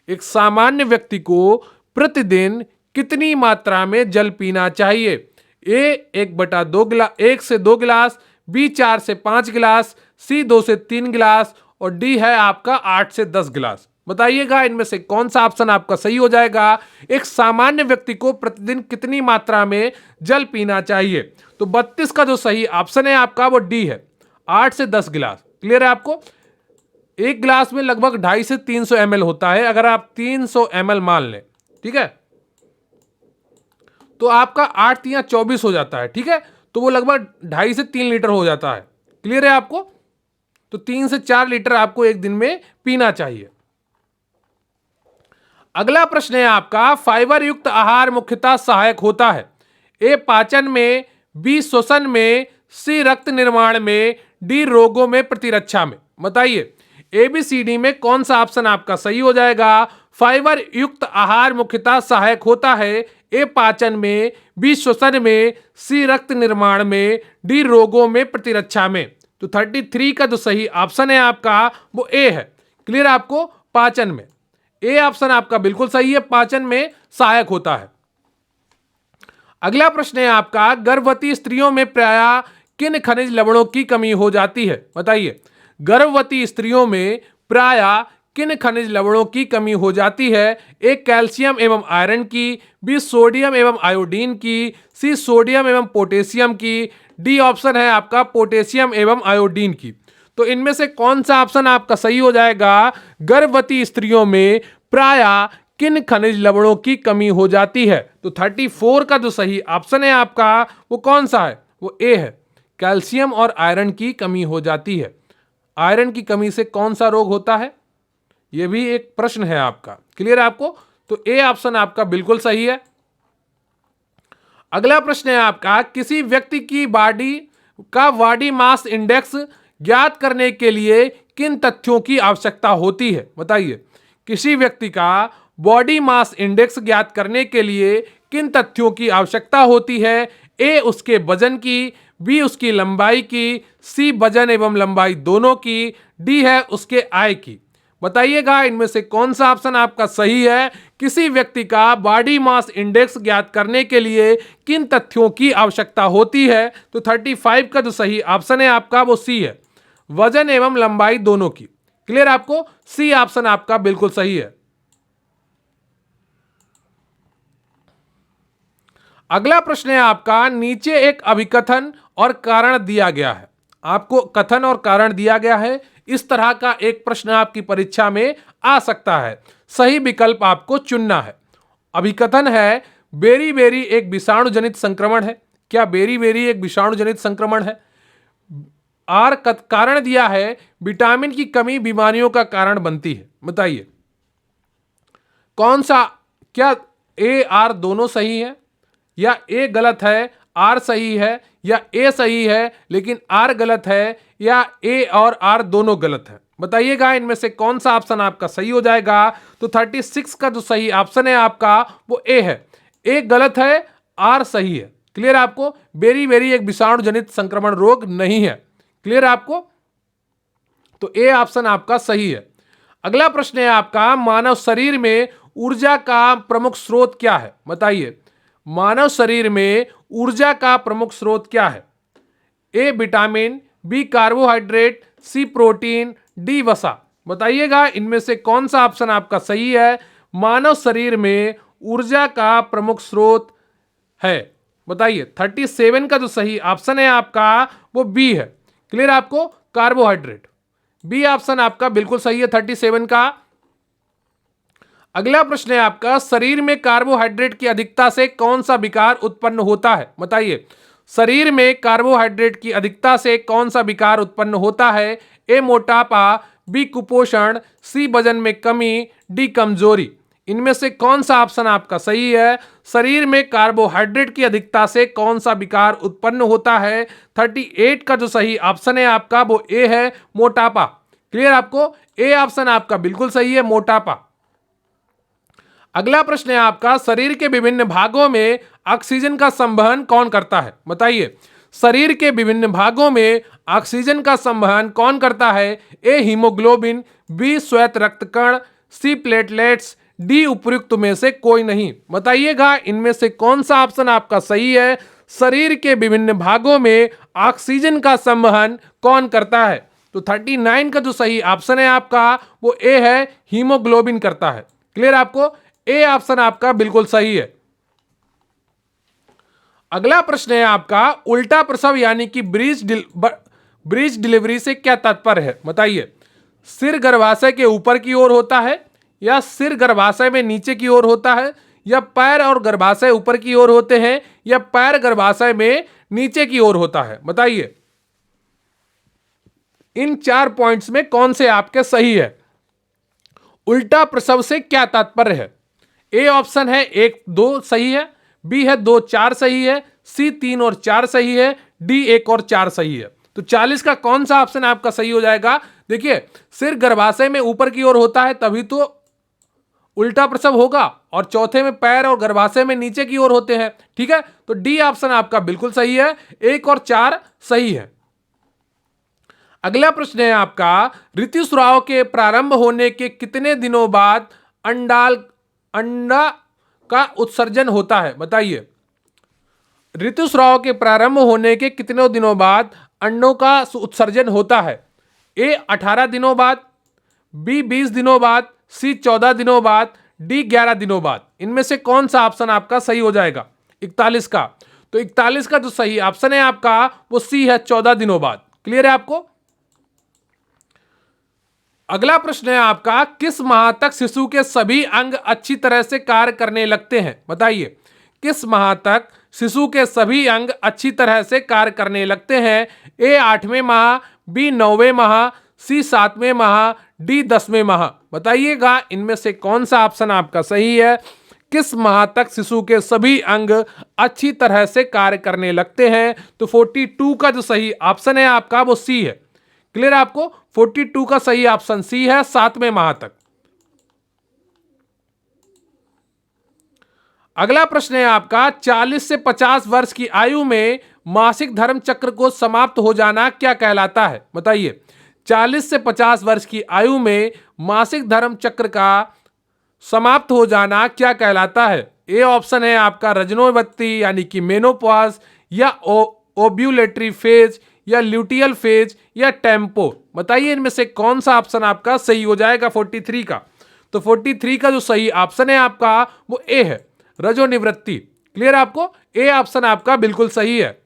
एक सामान्य व्यक्ति को प्रतिदिन कितनी मात्रा में जल पीना चाहिए? ए 1 से 2 गिलास, बी 4 से 5 गिलास, सी 2 से 3 गिलास और डी है आपका 8 से 10 गिलास। बताइएगा इनमें से कौन सा ऑप्शन आपका सही हो जाएगा? एक सामान्य व्यक्ति को प्रतिदिन कितनी मात्रा में जल पीना चाहिए? तो 32 का जो सही ऑप्शन है आपका वो डी है, 8 से 10 गिलास। क्लियर है आपको? एक गिलास में लगभग 250 से 300 ml होता है। अगर आप 300 ml मान लें, ठीक है, तो आपका 8 या 24 हो जाता है। ठीक है, तो वो लगभग 2.5 से 3 लीटर हो जाता है। क्लियर है आपको? तो 3 से 4 लीटर आपको एक दिन में पीना चाहिए। अगला प्रश्न है आपका, फाइबर युक्त आहार मुख्यतः सहायक होता है? ए पाचन में, बी श्वसन में, सी रक्त निर्माण में, डी रोगों में प्रतिरक्षा में। बताइए एबीसीडी में कौन सा ऑप्शन आपका सही हो जाएगा? फाइबर युक्त आहार मुख्यतः सहायक होता है ए पाचन में, बी श्वसन में, सी रक्त निर्माण में, डी रोगों में प्रतिरक्षा में। तो 33 का जो सही ऑप्शन है आपका वो ए है। क्लियर आपको? पाचन में। ए ऑप्शन आपका बिल्कुल सही है, पाचन में सहायक होता है। अगला प्रश्न है आपका, गर्भवती स्त्रियों में प्रायः किन खनिज लवणों की कमी हो जाती है? बताइए, गर्भवती स्त्रियों में प्रायः किन खनिज लवणों की कमी हो जाती है? ए कैल्शियम एवं आयरन की, बी सोडियम एवं आयोडीन की, सी सोडियम एवं पोटेशियम की, डी ऑप्शन है आपका पोटेशियम एवं आयोडीन की। तो इनमें से कौन सा ऑप्शन आपका सही हो जाएगा? गर्भवती स्त्रियों में प्रायः किन खनिज लवणों की कमी हो जाती है? तो 34 का जो सही ऑप्शन है आपका वो कौन सा है? वो ए है, कैल्शियम और आयरन की कमी हो जाती है। आयरन की कमी से कौन सा रोग होता है? यह भी एक प्रश्न है आपका। क्लियर है आपको? तो ए ऑप्शन आपका बिल्कुल सही है। अगला प्रश्न है आपका, किसी व्यक्ति की बॉडी मास इंडेक्स ज्ञात करने के लिए किन तथ्यों की आवश्यकता होती है? बताइए, किसी व्यक्ति का बॉडी मास इंडेक्स ज्ञात करने के लिए किन तथ्यों की आवश्यकता होती है? ए उसके वजन की, बी उसकी लंबाई की, सी वजन एवं लंबाई दोनों की, डी है उसके आय की। बताइएगा इनमें से कौन सा ऑप्शन आपका सही है? किसी व्यक्ति का बॉडी मास इंडेक्स ज्ञात करने के लिए किन तथ्यों की आवश्यकता होती है? तो 35 का जो सही ऑप्शन है आपका वो सी है, वजन एवं लंबाई दोनों की। क्लियर आपको? सी ऑप्शन आपका बिल्कुल सही है। अगला प्रश्न है आपका, नीचे एक अभिकथन और कारण दिया गया है। आपको कथन और कारण दिया गया है, इस तरह का एक प्रश्न आपकी परीक्षा में आ सकता है। सही विकल्प आपको चुनना है। अभिकथन है, बेरी बेरी एक विषाणु जनित संक्रमण है। क्या बेरी बेरी एक विषाणु जनित संक्रमण है? कारण दिया है, विटामिन की कमी बीमारियों का कारण बनती है। बताइए कौन सा? क्या ए आर दोनों सही है, या ए गलत है आर सही है, या ए सही है लेकिन आर गलत है, या ए और आर दोनों गलत है? बताइएगा इनमें से कौन सा ऑप्शन आपका सही हो जाएगा? तो 36 का जो सही ऑप्शन है आपका वो ए है, ए गलत है, आर सही है। क्लियर आपको? बेरी बेरी एक विषाणु जनित संक्रमण रोग नहीं है। क्लियर आपको? तो ए ऑप्शन आपका सही है। अगला प्रश्न है आपका, मानव शरीर में ऊर्जा का प्रमुख स्रोत क्या है? बताइए, मानव शरीर में ऊर्जा का प्रमुख स्रोत क्या है? A vitamin, B carbohydrate, C protein, D वसा। बताइएगा इनमें से कौन सा ऑप्शन आपका सही है? मानव शरीर में ऊर्जा का प्रमुख स्रोत है। बताइए 37 का जो सही ऑप्शन है आपका वो बी है। क्लियर आपको? कार्बोहाइड्रेट। बी ऑप्शन आपका बिल्कुल सही है 37 का। अगला प्रश्न है आपका, शरीर में कार्बोहाइड्रेट की अधिकता से कौन सा विकार उत्पन्न होता है? बताइए, शरीर में कार्बोहाइड्रेट की अधिकता से कौन सा विकार उत्पन्न होता है? ए मोटापा, बी कुपोषण, सी वजन में कमी, डी कमजोरी। इनमें से कौन सा ऑप्शन आपका सही है? शरीर में कार्बोहाइड्रेट की अधिकता से कौन सा विकार उत्पन्न होता है? 38 का जो सही ऑप्शन है आपका वो ए है, मोटापा। क्लियर आपको? ए ऑप्शन आपका बिल्कुल सही है, मोटापा। अगला प्रश्न है आपका, शरीर के विभिन्न भागों में ऑक्सीजन का संवहन कौन करता है? बताइए, शरीर के विभिन्न भागों में ऑक्सीजन का संवहन कौन करता है? ए हीमोग्लोबिन, बी श्वेत रक्तकण, सी प्लेटलेट्स, डी उपयुक्त में से कोई नहीं। बताइएगा इनमें से कौन सा ऑप्शन आपका सही है? शरीर के विभिन्न भागों में ऑक्सीजन का संवहन कौन करता है? तो 39 का जो सही ऑप्शन है आपका वो ए है, हीमोग्लोबिन करता है। क्लियर आपको? ए ऑप्शन आपका बिल्कुल सही है। अगला प्रश्न है आपका, उल्टा प्रसव यानी कि ब्रीच डिलीवरी से क्या तात्पर्य है? बताइए, सिर गर्भाशय के ऊपर की ओर होता है, या सिर गर्भाशय में नीचे की ओर होता है, या पैर और गर्भाशय ऊपर की ओर होते हैं, या पैर गर्भाशय में नीचे की ओर होता है? बताइए इन 4 पॉइंट्स में कौन से आपके सही है? उल्टा प्रसव से क्या तात्पर्य है? ए ऑप्शन है 1 2 सही है, बी है 2 4 सही है, सी 3 और 4 सही है, डी 1 और 4 सही है। तो 40 का कौन सा ऑप्शन आपका सही हो जाएगा? देखिए, सिर गर्भाशय में ऊपर की ओर होता है तभी तो उल्टा प्रसव होगा, और चौथे में पैर और गर्भाशय में नीचे की ओर होते हैं। ठीक है, तो डी ऑप्शन आपका बिल्कुल सही है, 1 और 4 सही है। अगला प्रश्न है आपका, ऋतुस्राव के प्रारंभ होने के कितने दिनों बाद अंडा का उत्सर्जन होता है? बताइए, ऋतुस्राव के प्रारंभ होने के कितने दिनों बाद अंडों का उत्सर्जन होता है? ए 18 दिनों बाद, बी 20 दिनों बाद, सी 14 दिनों बाद, डी 11 दिनों बाद। इनमें से कौन सा ऑप्शन आपका सही हो जाएगा? 41 का। तो 41 का जो सही ऑप्शन है आपका वो सी है, 14 दिनों बाद। क्लियर है आपको? अगला प्रश्न है आपका, किस माह तक शिशु के सभी अंग अच्छी तरह से कार्य करने लगते हैं? बताइए, किस माह तक शिशु के सभी अंग अच्छी तरह से कार्य करने लगते हैं? ए 8वें माह, बी 9वें माह, सी 7वें माह, डी 10वें माह। बताइएगा इनमें से कौन सा ऑप्शन आपका सही है? किस माह तक शिशु के सभी अंग अच्छी तरह से कार्य करने लगते हैं? तो 42 का जो सही ऑप्शन है आपका वो सी है। क्लियर है आपको? 42 का सही ऑप्शन सी है, 7वें माह तक। अगला प्रश्न है आपका, 40 से 50 वर्ष की आयु में मासिक धर्म चक्र को समाप्त हो जाना क्या कहलाता है? बताइए, 40 से 50 वर्ष की आयु में मासिक धर्म चक्र का समाप्त हो जाना क्या कहलाता है? ए ऑप्शन है आपका रजनोवृत्ति यानी कि मेनोपॉज, या ओव्यूलेटरी फेज, या ल्यूटियल फेज, या टेम्पो। बताइए इनमें से कौन सा ऑप्शन आपका सही हो जाएगा 43 का? तो 43 का जो सही ऑप्शन है आपका वो ए है, रजोनिवृत्ति। क्लियर आपको? ए ऑप्शन आपका बिल्कुल सही है।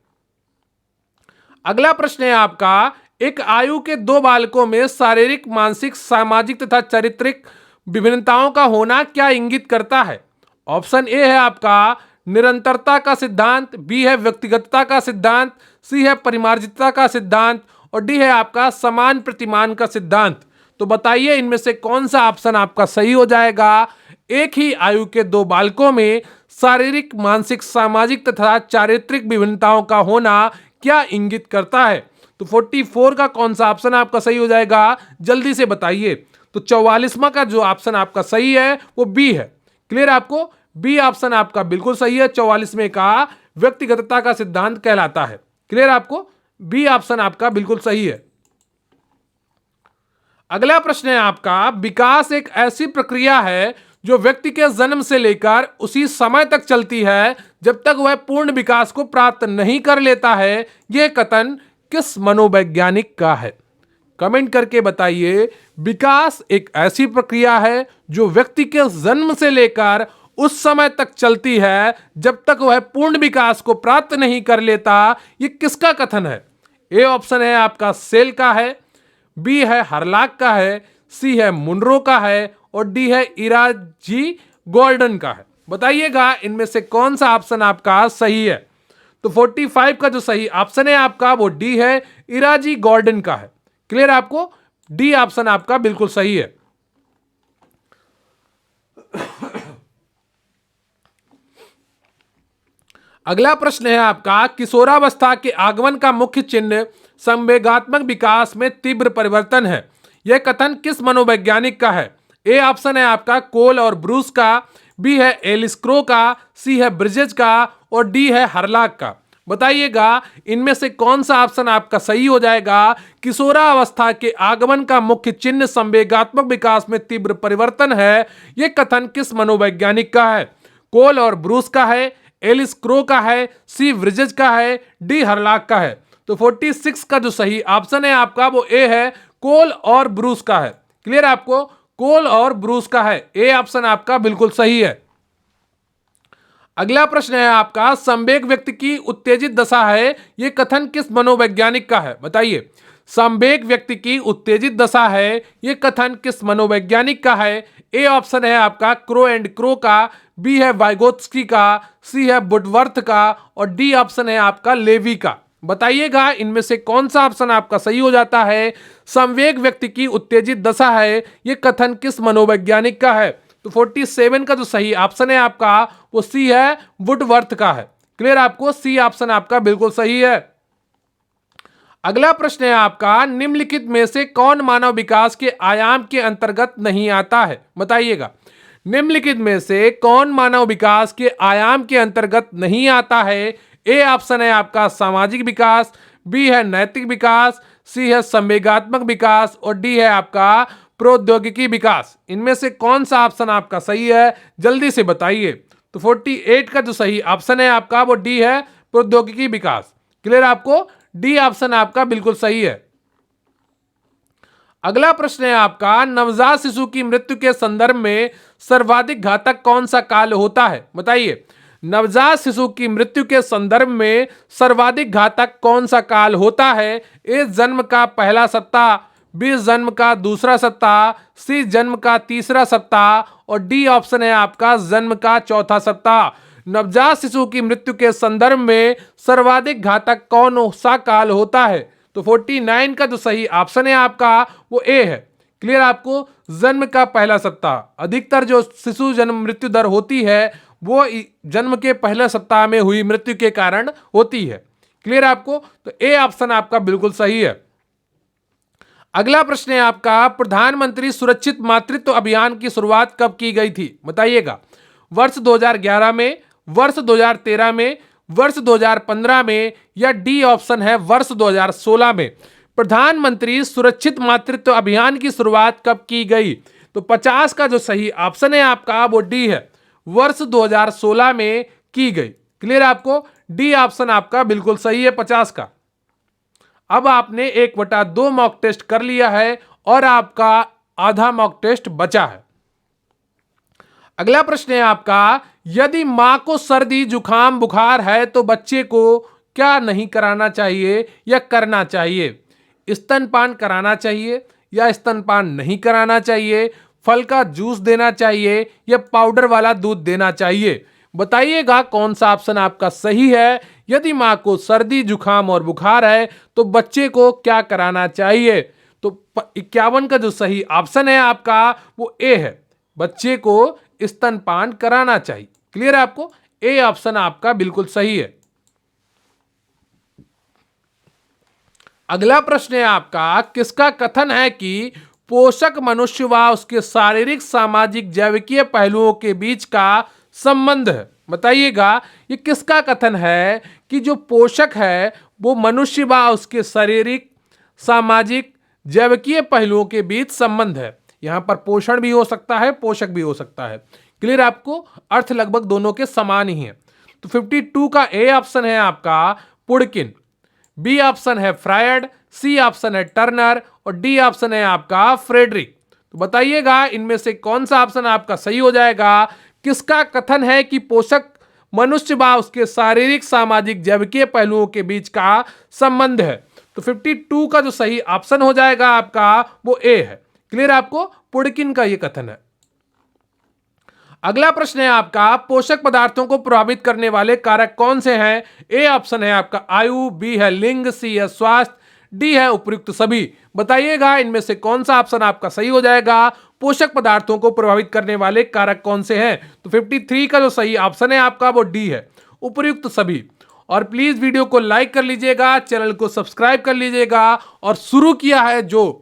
अगला प्रश्न है आपका, एक आयु के दो बालकों में शारीरिक, मानसिक, सामाजिक तथा चारित्रिक विभिन्नताओं का होना क्या इंगित करता है? ऑप्शन ए है आपका निरंतरता का सिद्धांत, बी है व्यक्तिगतता का सिद्धांत, सी है परिमार्जितता का सिद्धांत, और डी है आपका समान प्रतिमान का सिद्धांत। तो बताइए इनमें से कौन सा ऑप्शन आपका सही हो जाएगा? एक ही आयु के दो बालकों में शारीरिक, मानसिक, सामाजिक तथा चारित्रिक विभिन्नताओं का होना क्या इंगित करता है? तो 44 का कौन सा ऑप्शन आपका सही हो जाएगा? जल्दी से बताइए। तो 44वां का जो ऑप्शन आपका सही है वो बी है। क्लियर आपको? बी ऑप्शन आपका बिल्कुल सही है, 44वें का व्यक्तिगतता का सिद्धांत कहलाता है। क्लियर आपको? बी ऑप्शन आपका बिल्कुल सही है। अगला प्रश्न है आपका, विकास एक ऐसी प्रक्रिया है जो व्यक्ति के जन्म से लेकर उसी समय तक चलती है जब तक वह पूर्ण विकास को प्राप्त नहीं कर लेता है। यह कथन किस मनोवैज्ञानिक का है? कमेंट करके बताइए। विकास एक ऐसी प्रक्रिया है जो व्यक्ति के जन्म से लेकर उस समय तक चलती है जब तक वह पूर्ण विकास को प्राप्त नहीं कर लेता। यह किसका कथन है? ए ऑप्शन है आपका सेल का है, बी है हरलाक का है, सी है मुनरो का है, और डी है इराजी गोल्डन का है। बताइएगा इनमें से कौन सा ऑप्शन आपका सही है? तो 45 का जो सही ऑप्शन है आपका वो डी है, इराजी गोल्डन का है। क्लियर आपको? डी ऑप्शन आपका बिल्कुल सही है। अगला प्रश्न है आपका, किशोरावस्था के आगमन का मुख्य चिन्ह संवेगात्मक विकास में तीव्र परिवर्तन है। यह कथन किस मनोवैज्ञानिक का है? ए ऑप्शन है आपका कोल और ब्रूस का, बी है एलिस क्रो का, सी है ब्रिजेज का, और डी है हरलाक का। बताइएगा इनमें से कौन सा ऑप्शन आपका सही हो जाएगा? किशोरावस्था के आगमन का मुख्य चिन्ह संवेगात्मक विकास में तीव्र परिवर्तन है। यह कथन किस मनोवैज्ञानिक का है? कोल और ब्रूस का है, एलिस क्रो का है, सी ब्रिजेज का है, डी हरलाक का है। तो 46 का जो सही ऑप्शन है आपका वो ए है, कोल और ब्रूस का है। क्लियर आपको? कोल और ब्रूस का है। ए ऑप्शन आपका बिल्कुल सही है। अगला प्रश्न है आपका, संवेग व्यक्ति की उत्तेजित दशा है। यह कथन किस मनोवैज्ञानिक का है? बताइए। संवेग व्यक्ति की उत्तेजित दशा है, यह कथन किस मनोवैज्ञानिक का है? ए ऑप्शन है आपका क्रो एंड क्रो का, बी है वाइगोत्स्की का, सी है वुडवर्थ का, और डी ऑप्शन है आपका लेवी का। बताइएगा इनमें से कौन सा ऑप्शन आपका सही हो जाता है? संवेग व्यक्ति की उत्तेजित दशा है, यह कथन किस मनोवैज्ञानिक का है? तो 47 का जो सही ऑप्शन है आपका वो सी है, वुडवर्थ का है। क्लियर आपको? सी ऑप्शन आपका बिल्कुल सही है। अगला प्रश्न है आपका, निम्नलिखित में से कौन मानव विकास के आयाम के अंतर्गत नहीं आता है? बताइएगा निम्नलिखित में से कौन मानव विकास के आयाम के अंतर्गत नहीं आता है? ए ऑप्शन है आपका सामाजिक विकास, बी है नैतिक विकास, सी है संवेगात्मक विकास, और डी है आपका प्रौद्योगिकी विकास। इनमें से कौन सा ऑप्शन आपका सही है? जल्दी से बताइए। तो 48 का जो सही ऑप्शन है आपका वो डी है, प्रौद्योगिकी विकास। क्लियर आपको? डी ऑप्शन आपका बिल्कुल सही है। अगला प्रश्न है आपका, नवजात शिशु की मृत्यु के संदर्भ में सर्वाधिक घातक कौन सा काल होता है? बताइए। नवजात शिशु की मृत्यु के संदर्भ में सर्वाधिक घातक कौन सा काल होता है? ए जन्म का पहला सप्ताह, बी जन्म का दूसरा सप्ताह, सी जन्म का तीसरा सप्ताह और डी ऑप्शन है आपका जन्म का चौथा सप्ताह। नवजात शिशु की मृत्यु के संदर्भ में सर्वाधिक घातक कौन सा काल होता है? तो 49 का जो सही ऑप्शन है आपका वो ए है। क्लियर आपको? जन्म का पहला सप्ताह। अधिकतर जो शिशु जन्म मृत्यु दर होती है वो जन्म के पहले सप्ताह में हुई मृत्यु के कारण होती है। क्लियर आपको? तो ए ऑप्शन आपका बिल्कुल सही है। अगला प्रश्न है आपका, प्रधानमंत्री सुरक्षित मातृत्व अभियान की शुरुआत कब की गई थी? बताइएगा। वर्ष 2011 में, वर्ष 2013 में, वर्ष 2015 में या डी ऑप्शन है वर्ष 2016 में। प्रधानमंत्री सुरक्षित मातृत्व अभियान की शुरुआत कब की गई? तो 50 का जो सही ऑप्शन है आपका वो डी है, वर्ष 2016 में की गई। क्लियर आपको? डी ऑप्शन आपका बिल्कुल सही है 50 का। अब आपने 1/2 मॉक टेस्ट कर लिया है और आपका आधा मॉक टेस्ट बचा है। अगला प्रश्न है आपका, यदि मां को सर्दी जुकाम बुखार है तो बच्चे को क्या नहीं कराना चाहिए या करना चाहिए? स्तनपान कराना चाहिए या स्तनपान नहीं कराना चाहिए? फल का जूस देना चाहिए या पाउडर वाला दूध देना चाहिए? बताइएगा कौन सा ऑप्शन आपका सही है। यदि मां को सर्दी जुकाम और बुखार है तो बच्चे को क्या कराना चाहिए? तो 51 का जो सही ऑप्शन है आपका वो ए है, बच्चे को स्तनपान कराना चाहिए। क्लियर है आपको? ए ऑप्शन आपका बिल्कुल सही है। अगला प्रश्न है आपका, किसका कथन है कि पोषक मनुष्य व उसके शारीरिक सामाजिक जैविकीय पहलुओं के बीच का संबंध है? बताइएगा ये किसका कथन है कि जो पोषक है वो मनुष्य व उसके शारीरिक सामाजिक जैविकीय पहलुओं के बीच संबंध है। यहां पर पोषण भी हो सकता है, पोषक भी हो सकता है। क्लियर आपको? अर्थ लगभग दोनों के समान ही है। तो 52 का ए ऑप्शन है आपका पुडकिन, बी ऑप्शन है फ्रायड, सी ऑप्शन है टर्नर और डी ऑप्शन है आपका फ्रेडरिक। तो बताइएगा इनमें से कौन सा ऑप्शन आपका सही हो जाएगा। किसका कथन है कि पोषक मनुष्य व उसके शारीरिक सामाजिक जैविकीय पहलुओं के बीच का संबंध है? तो 52 का जो सही ऑप्शन हो जाएगा आपका वो ए है। क्लियर आपको? पुडकिन का ये कथन है। अगला प्रश्न है आपका, पोषक पदार्थों को प्रभावित करने वाले कारक कौन से हैं? ए ऑप्शन है आपका आयु, बी है लिंग, सी है स्वास्थ्य, डी है उपयुक्त सभी। बताइएगा इनमें से कौन सा ऑप्शन आपका सही हो जाएगा। पोषक पदार्थों को प्रभावित करने वाले कारक कौन से हैं? तो 53 का जो सही ऑप्शन है आपका वो डी है, उपयुक्त सभी। और प्लीज वीडियो को लाइक कर लीजिएगा, चैनल को सब्सक्राइब कर लीजिएगा और शुरू किया है जो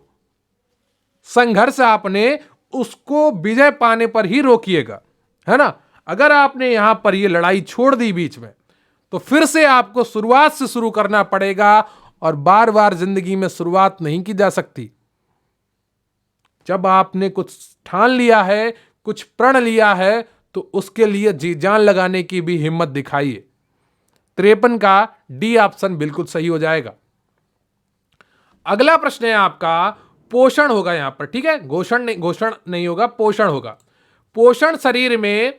संघर्ष आपने उसको विजय पाने पर ही रोकिएगा, है ना। अगर आपने यहां पर ये लड़ाई छोड़ दी बीच में तो फिर से आपको शुरुआत से शुरू करना पड़ेगा और बार बार जिंदगी में शुरुआत नहीं की जा सकती। जब आपने कुछ ठान लिया है, कुछ प्रण लिया है तो उसके लिए जी जान लगाने की भी हिम्मत दिखाइए। 53 का डी ऑप्शन बिल्कुल सही हो जाएगा। अगला प्रश्न है आपका, पोषण होगा यहां पर, ठीक है, घोषण नहीं होगा, पोषण होगा। पोषण शरीर में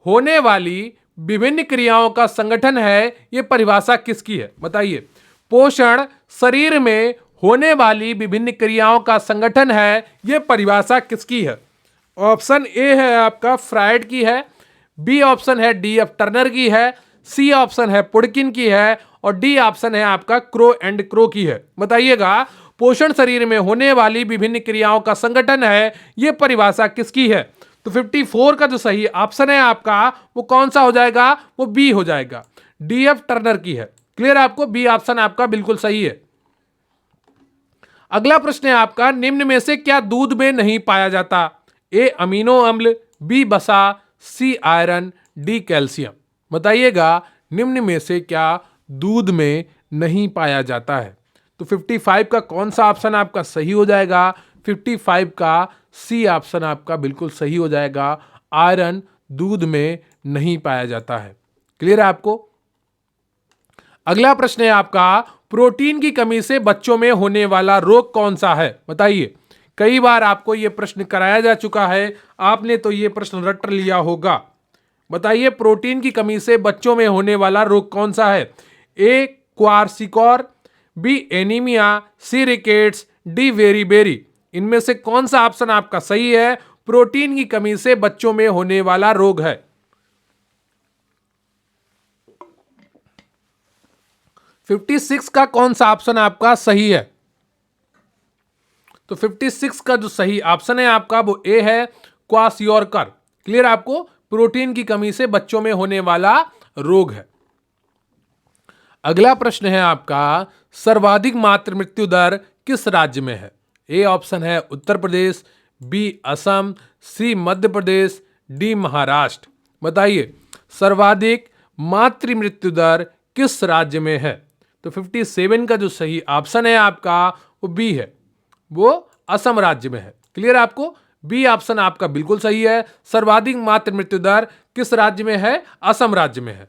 होने वाली विभिन्न क्रियाओं का संगठन है, यह परिभाषा किसकी है? बताइए। पोषण शरीर में होने वाली विभिन्न क्रियाओं का संगठन है, यह परिभाषा किसकी है? ऑप्शन ए है आपका फ्रायड की है, बी ऑप्शन है डी एफ टर्नर की है, सी ऑप्शन है पुडकिन की है और डी ऑप्शन है आपका क्रो एंड क्रो की है। बताइएगा पोषण शरीर में होने वाली विभिन्न क्रियाओं का संगठन है, यह परिभाषा किसकी है? तो 54 का जो सही ऑप्शन है आपका वो कौन सा हो जाएगा? वो बी हो जाएगा, डी एफ टर्नर की है। क्लियर आपको? बी ऑप्शन आपका बिल्कुल सही है। अगला प्रश्न है आपका, निम्न में से क्या दूध में नहीं पाया जाता? ए अमीनो अम्ल, बी वसा, सी आयरन, डी कैल्शियम। बताइएगा निम्न में से क्या दूध में नहीं पाया जाता है? तो 55 का कौन सा ऑप्शन आपका सही हो जाएगा? 55 का सी ऑप्शन आपका बिल्कुल सही हो जाएगा, आयरन दूध में नहीं पाया जाता है। क्लियर है आपको? अगला प्रश्न है आपका, प्रोटीन की कमी से बच्चों में होने वाला रोग कौन सा है? बताइए। कई बार आपको यह प्रश्न कराया जा चुका है, आपने तो यह प्रश्न रट लिया होगा। बताइए प्रोटीन की कमी से बच्चों में होने वाला रोग कौन सा है? ए क्वार्सिकॉर, बी एनीमिया, सी रिकेट्स, डी वेरीबेरी। इनमें से कौन सा ऑप्शन आपका सही है? प्रोटीन की कमी से बच्चों में होने वाला रोग है। 56 का कौन सा ऑप्शन आपका सही है? तो 56 का जो सही ऑप्शन है आपका वो ए है, क्वासियोरकर। क्लियर आपको? प्रोटीन की कमी से बच्चों में होने वाला रोग है। अगला प्रश्न है आपका, सर्वाधिक मातृ मृत्यु दर किस राज्य में है? ए ऑप्शन है उत्तर प्रदेश, बी असम, सी मध्य प्रदेश, डी महाराष्ट्र। बताइए सर्वाधिक मातृ मृत्यु दर किस राज्य में है? तो 57 का जो सही ऑप्शन है आपका वो बी है, वो असम राज्य में है। क्लियर आपको? बी ऑप्शन आपका बिल्कुल सही है। सर्वाधिक मातृ मृत्यु दर किस राज्य में है? असम राज्य में है।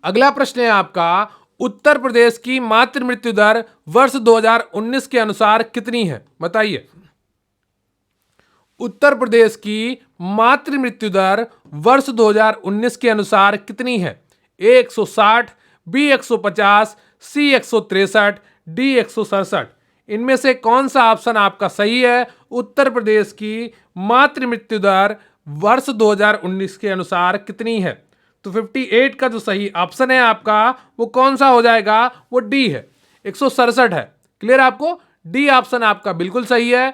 अगला प्रश्न है आपका, उत्तर प्रदेश की मातृ मृत्यु दर वर्ष 2019 के अनुसार कितनी है? बताइए उत्तर प्रदेश की मातृ मृत्यु दर वर्ष 2019 के अनुसार कितनी है? ए 160, बी 150, सी 163, डी 167। इनमें से कौन सा ऑप्शन आपका सही है? उत्तर प्रदेश की मातृ मृत्यु दर वर्ष 2019 के अनुसार कितनी है? तो 58 का जो सही ऑप्शन है आपका वो कौन सा हो जाएगा? वो डी है, 167 है। क्लियर आपको? डी ऑप्शन आपका बिल्कुल सही है।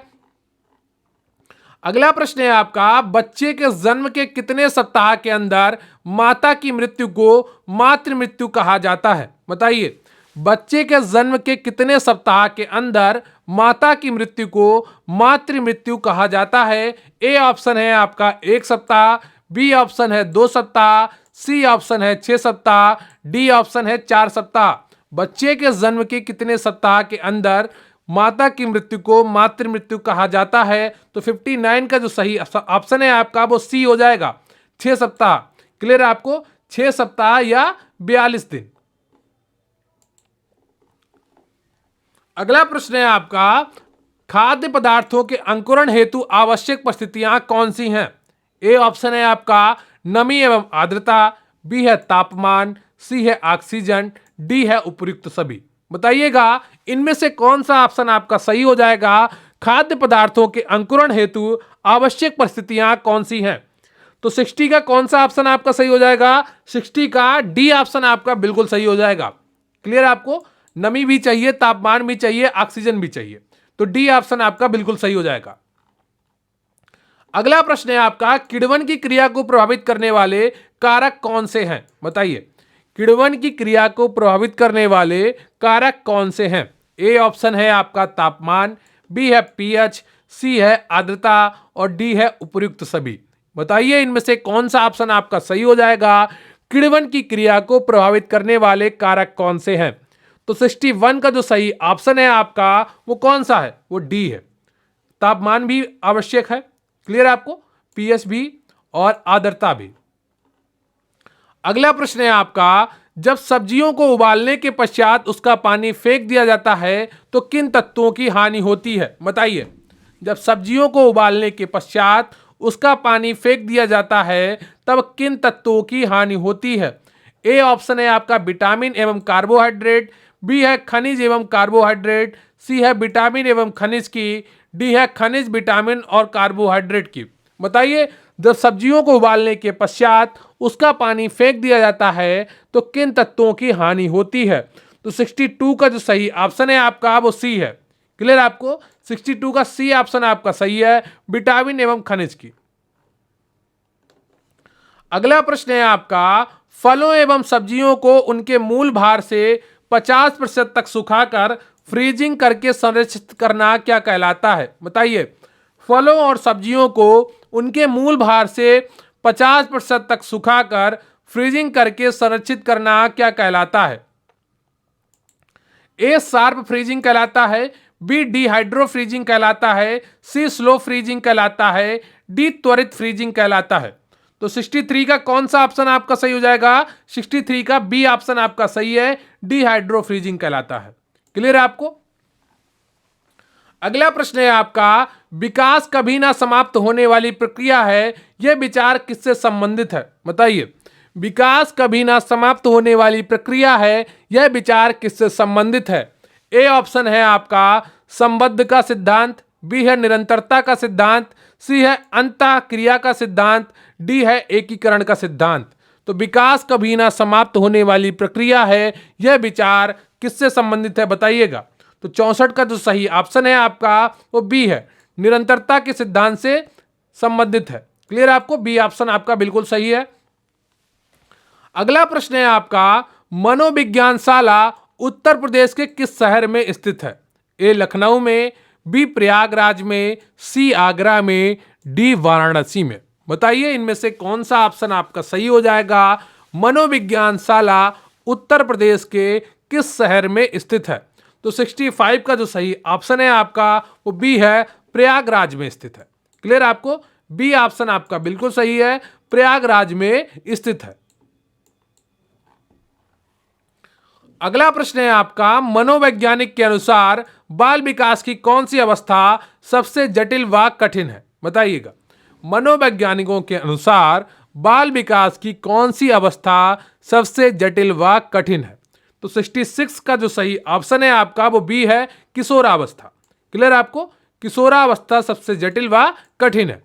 अगला प्रश्न है आपका, बच्चे के जन्म के कितने सप्ताह के अंदर माता की मृत्यु को मातृ मृत्यु कहा जाता है? बताइए बच्चे के जन्म के कितने सप्ताह के अंदर माता की मृत्यु को मातृ मृत्यु कहा जाता है? ए ऑप्शन है आपका 1 सप्ताह, बी ऑप्शन है 2 सप्ताह, सी ऑप्शन है 6 सप्ताह, डी ऑप्शन है 4 सप्ताह। बच्चे के जन्म के कितने सप्ताह के अंदर माता की मृत्यु को मातृ मृत्यु कहा जाता है? तो 59 का जो सही ऑप्शन है आपका वो सी हो जाएगा, 6 सप्ताह। क्लियर आपको? 6 सप्ताह या 42 दिन। अगला प्रश्न है आपका, खाद्य पदार्थों के अंकुरण हेतु आवश्यक परिस्थितियां कौन सी हैं? ए ऑप्शन है आपका नमी एवं आर्द्रता, बी है तापमान, सी है ऑक्सीजन, डी है उपयुक्त सभी। बताइएगा इनमें से कौन सा ऑप्शन आपका सही हो जाएगा? खाद्य पदार्थों के अंकुरण हेतु आवश्यक परिस्थितियां कौन सी हैं? तो 60 का कौन सा ऑप्शन आपका सही हो जाएगा? 60 का डी ऑप्शन आपका बिल्कुल सही हो जाएगा। क्लियर आपको? नमी भी चाहिए, तापमान भी चाहिए, ऑक्सीजन भी चाहिए, तो डी ऑप्शन आपका बिल्कुल सही हो जाएगा। अगला प्रश्न है आपका, किण्वन की क्रिया को प्रभावित करने वाले कारक कौन से हैं? बताइए किण्वन की क्रिया को प्रभावित करने वाले कारक कौन से हैं? ए ऑप्शन है आपका तापमान, बी है पीएच, सी है आर्द्रता और डी है उपयुक्त सभी। बताइए इनमें से कौन सा ऑप्शन आपका सही हो जाएगा? किण्वन की क्रिया को प्रभावित करने वाले कारक कौन से हैं? तो 61 का जो सही ऑप्शन है आपका वो कौन सा है? वो डी है, तापमान भी आवश्यक है। क्लियर आपको? पीएच भी और आर्द्रता भी। अगला प्रश्न है आपका, जब सब्जियों को उबालने के पश्चात उसका पानी फेंक दिया जाता है तो किन तत्वों की हानि होती है? बताइए जब सब्जियों को उबालने के पश्चात उसका पानी फेंक दिया जाता है तब किन तत्वों की हानि होती है? ए ऑप्शन है आपका विटामिन एवं कार्बोहाइड्रेट, बी है खनिज एवं कार्बोहाइड्रेट, सी है विटामिन एवं खनिज की, डी है खनिज विटामिन और कार्बोहाइड्रेट की। बताइए जब सब्जियों को उबालने के पश्चात उसका पानी फेंक दिया जाता है तो किन तत्वों की हानि होती है? तो 62 का जो सही ऑप्शन है आपका वो सी है। क्लियर आपको? 62 का सी ऑप्शन आपका सही है, विटामिन एवं खनिज की। अगला प्रश्न है आपका, फलों एवं सब्जियों को उनके मूल भार से 50% तक सुखाकर फ्रीजिंग करके संरक्षित करना क्या कहलाता है? बताइए फलों और सब्जियों को उनके मूल भार से 50% तक सुखाकर फ्रीजिंग करके संरक्षित करना क्या कहलाता है? ए शार्प फ्रीजिंग कहलाता है, बी डिहाइड्रो फ्रीजिंग कहलाता है, सी स्लो फ्रीजिंग कहलाता है, डी त्वरित फ्रीजिंग कहलाता है। तो 63 का कौन सा ऑप्शन आपका सही हो जाएगा? 63 का बी ऑप्शन आपका सही है, डिहाइड्रो फ्रीजिंग कहलाता है। क्लियर है आपको? अगला प्रश्न है आपका, विकास कभी ना समाप्त होने वाली प्रक्रिया है, यह विचार किससे संबंधित है? बताइए। विकास कभी ना समाप्त होने वाली प्रक्रिया है, यह विचार किससे संबंधित है? ए ऑप्शन है आपका संबद्ध का सिद्धांत, बी है निरंतरता का सिद्धांत, सी है अंतः क्रिया का सिद्धांत, डी है एकीकरण का सिद्धांत। तो विकास कभी ना समाप्त होने वाली प्रक्रिया है, यह विचार किससे संबंधित है? बताइएगा। तो 64 का जो सही ऑप्शन है आपका वो बी है, निरंतरता के सिद्धांत से संबंधित है। क्लियर आपको? बी ऑप्शन आपका बिल्कुल सही है। अगला प्रश्न है आपका, मनोविज्ञान शाला उत्तर प्रदेश के किस शहर में स्थित है? ए लखनऊ में, बी प्रयागराज में, सी आगरा में, डी वाराणसी में। बताइए इनमें से कौन सा ऑप्शन आपका सही हो जाएगा? मनोविज्ञान शाला उत्तर प्रदेश के किस शहर में स्थित है? तो 65 का जो सही ऑप्शन है आपका वो बी है, प्रयागराज में स्थित है। क्लियर आपको? बी ऑप्शन आपका बिल्कुल सही है, प्रयागराज में स्थित है। अगला प्रश्न है आपका, मनोवैज्ञानिक के अनुसार बाल विकास की कौन सी अवस्था सबसे जटिल व कठिन है? बताइएगा। मनोवैज्ञानिकों के अनुसार बाल विकास की कौन सी अवस्था सबसे जटिल व कठिन है? तो 66 का जो सही ऑप्शन है आपका वो बी है, किशोरावस्था। क्लियर आपको? किशोरावस्था सबसे जटिल व कठिन है।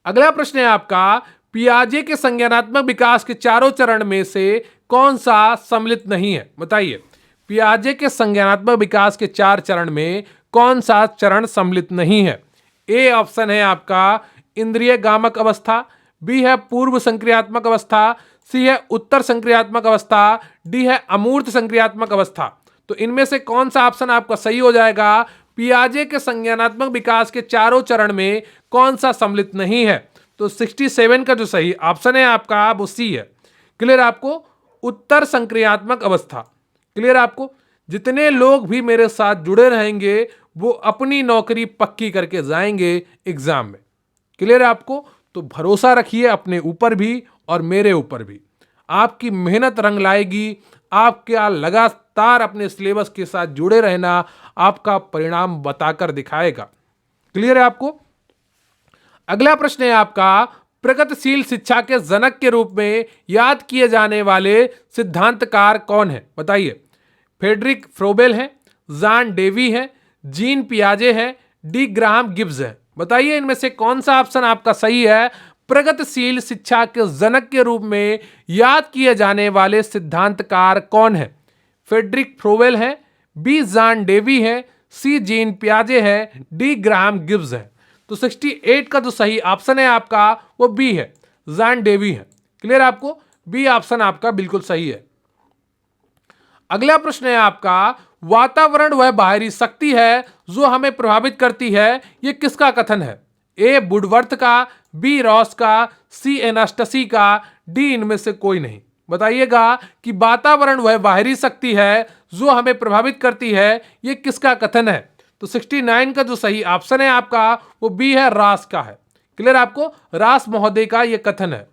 अगला प्रश्न है आपका, पियाजे के संज्ञानात्मक विकास के चारों चरण में से कौन सा सम्मिलित नहीं है? बताइए। पियाजे के संज्ञानात्मक विकास के 4 चरण में कौन सा चरण सम्मिलित नहीं है? ए ऑप्शन है आपका इंद्रिय गामक अवस्था, बी है पूर्व संक्रियात्मक अवस्था, सी है उत्तर संक्रियात्मक अवस्था, डी है अमूर्त संक्रियात्मक अवस्था। तो इनमें से कौन सा ऑप्शन आपका सही हो जाएगा? पियाजे के संज्ञानात्मक विकास के चारों चरण में कौन सा सम्मिलित नहीं है? तो 67 का जो सही ऑप्शन है आपका वो सी है। क्लियर आपको? उत्तर संक्रियात्मक अवस्था। क्लियर आपको? जितने लोग भी मेरे साथ जुड़े रहेंगे वो अपनी नौकरी पक्की करके जाएंगे एग्जाम में। क्लियर आपको? तो भरोसा रखिए अपने ऊपर भी और मेरे ऊपर भी। आपकी मेहनत रंग लाएगी। आप क्या लगातार अपने सिलेबस के साथ जुड़े रहना आपका परिणाम बताकर दिखाएगा। क्लियर है आपको? अगला प्रश्न है आपका, प्रगतिशील शिक्षा के जनक के रूप में याद किए जाने वाले सिद्धांतकार कौन है? बताइए। फ्रेडरिक फ्रोबेल है, जॉन डेवी है, जीन पियाजे है, डी ग्राहम गिब्स है। बताइए इनमें से कौन सा ऑप्शन आपका सही है? प्रगतिशील शिक्षा के जनक के रूप में याद किए जाने वाले सिद्धांतकार कौन है? फ्रेडरिक फ्रोबेल है, बी जॉन डेवी है, सी जीन पियाजे है, डी ग्राहम गिब्स है। तो 68 का जो सही ऑप्शन है आपका वो बी है, जॉन डेवी है। क्लियर आपको? बी ऑप्शन आपका बिल्कुल सही है। अगला प्रश्न है आपका, वातावरण वह बाहरी शक्ति है जो हमें प्रभावित करती है, यह किसका कथन है? ए वुडवर्थ का, बी रॉस का, सी एनास्टसी का, डी इनमें से कोई नहीं। बताइएगा कि वातावरण वह बाहरी शक्ति है जो हमें प्रभावित करती है, यह किसका कथन है? तो 69 का जो सही ऑप्शन है आपका वो बी है, रॉस का है। क्लियर आपको? रॉस महोदय का यह कथन है।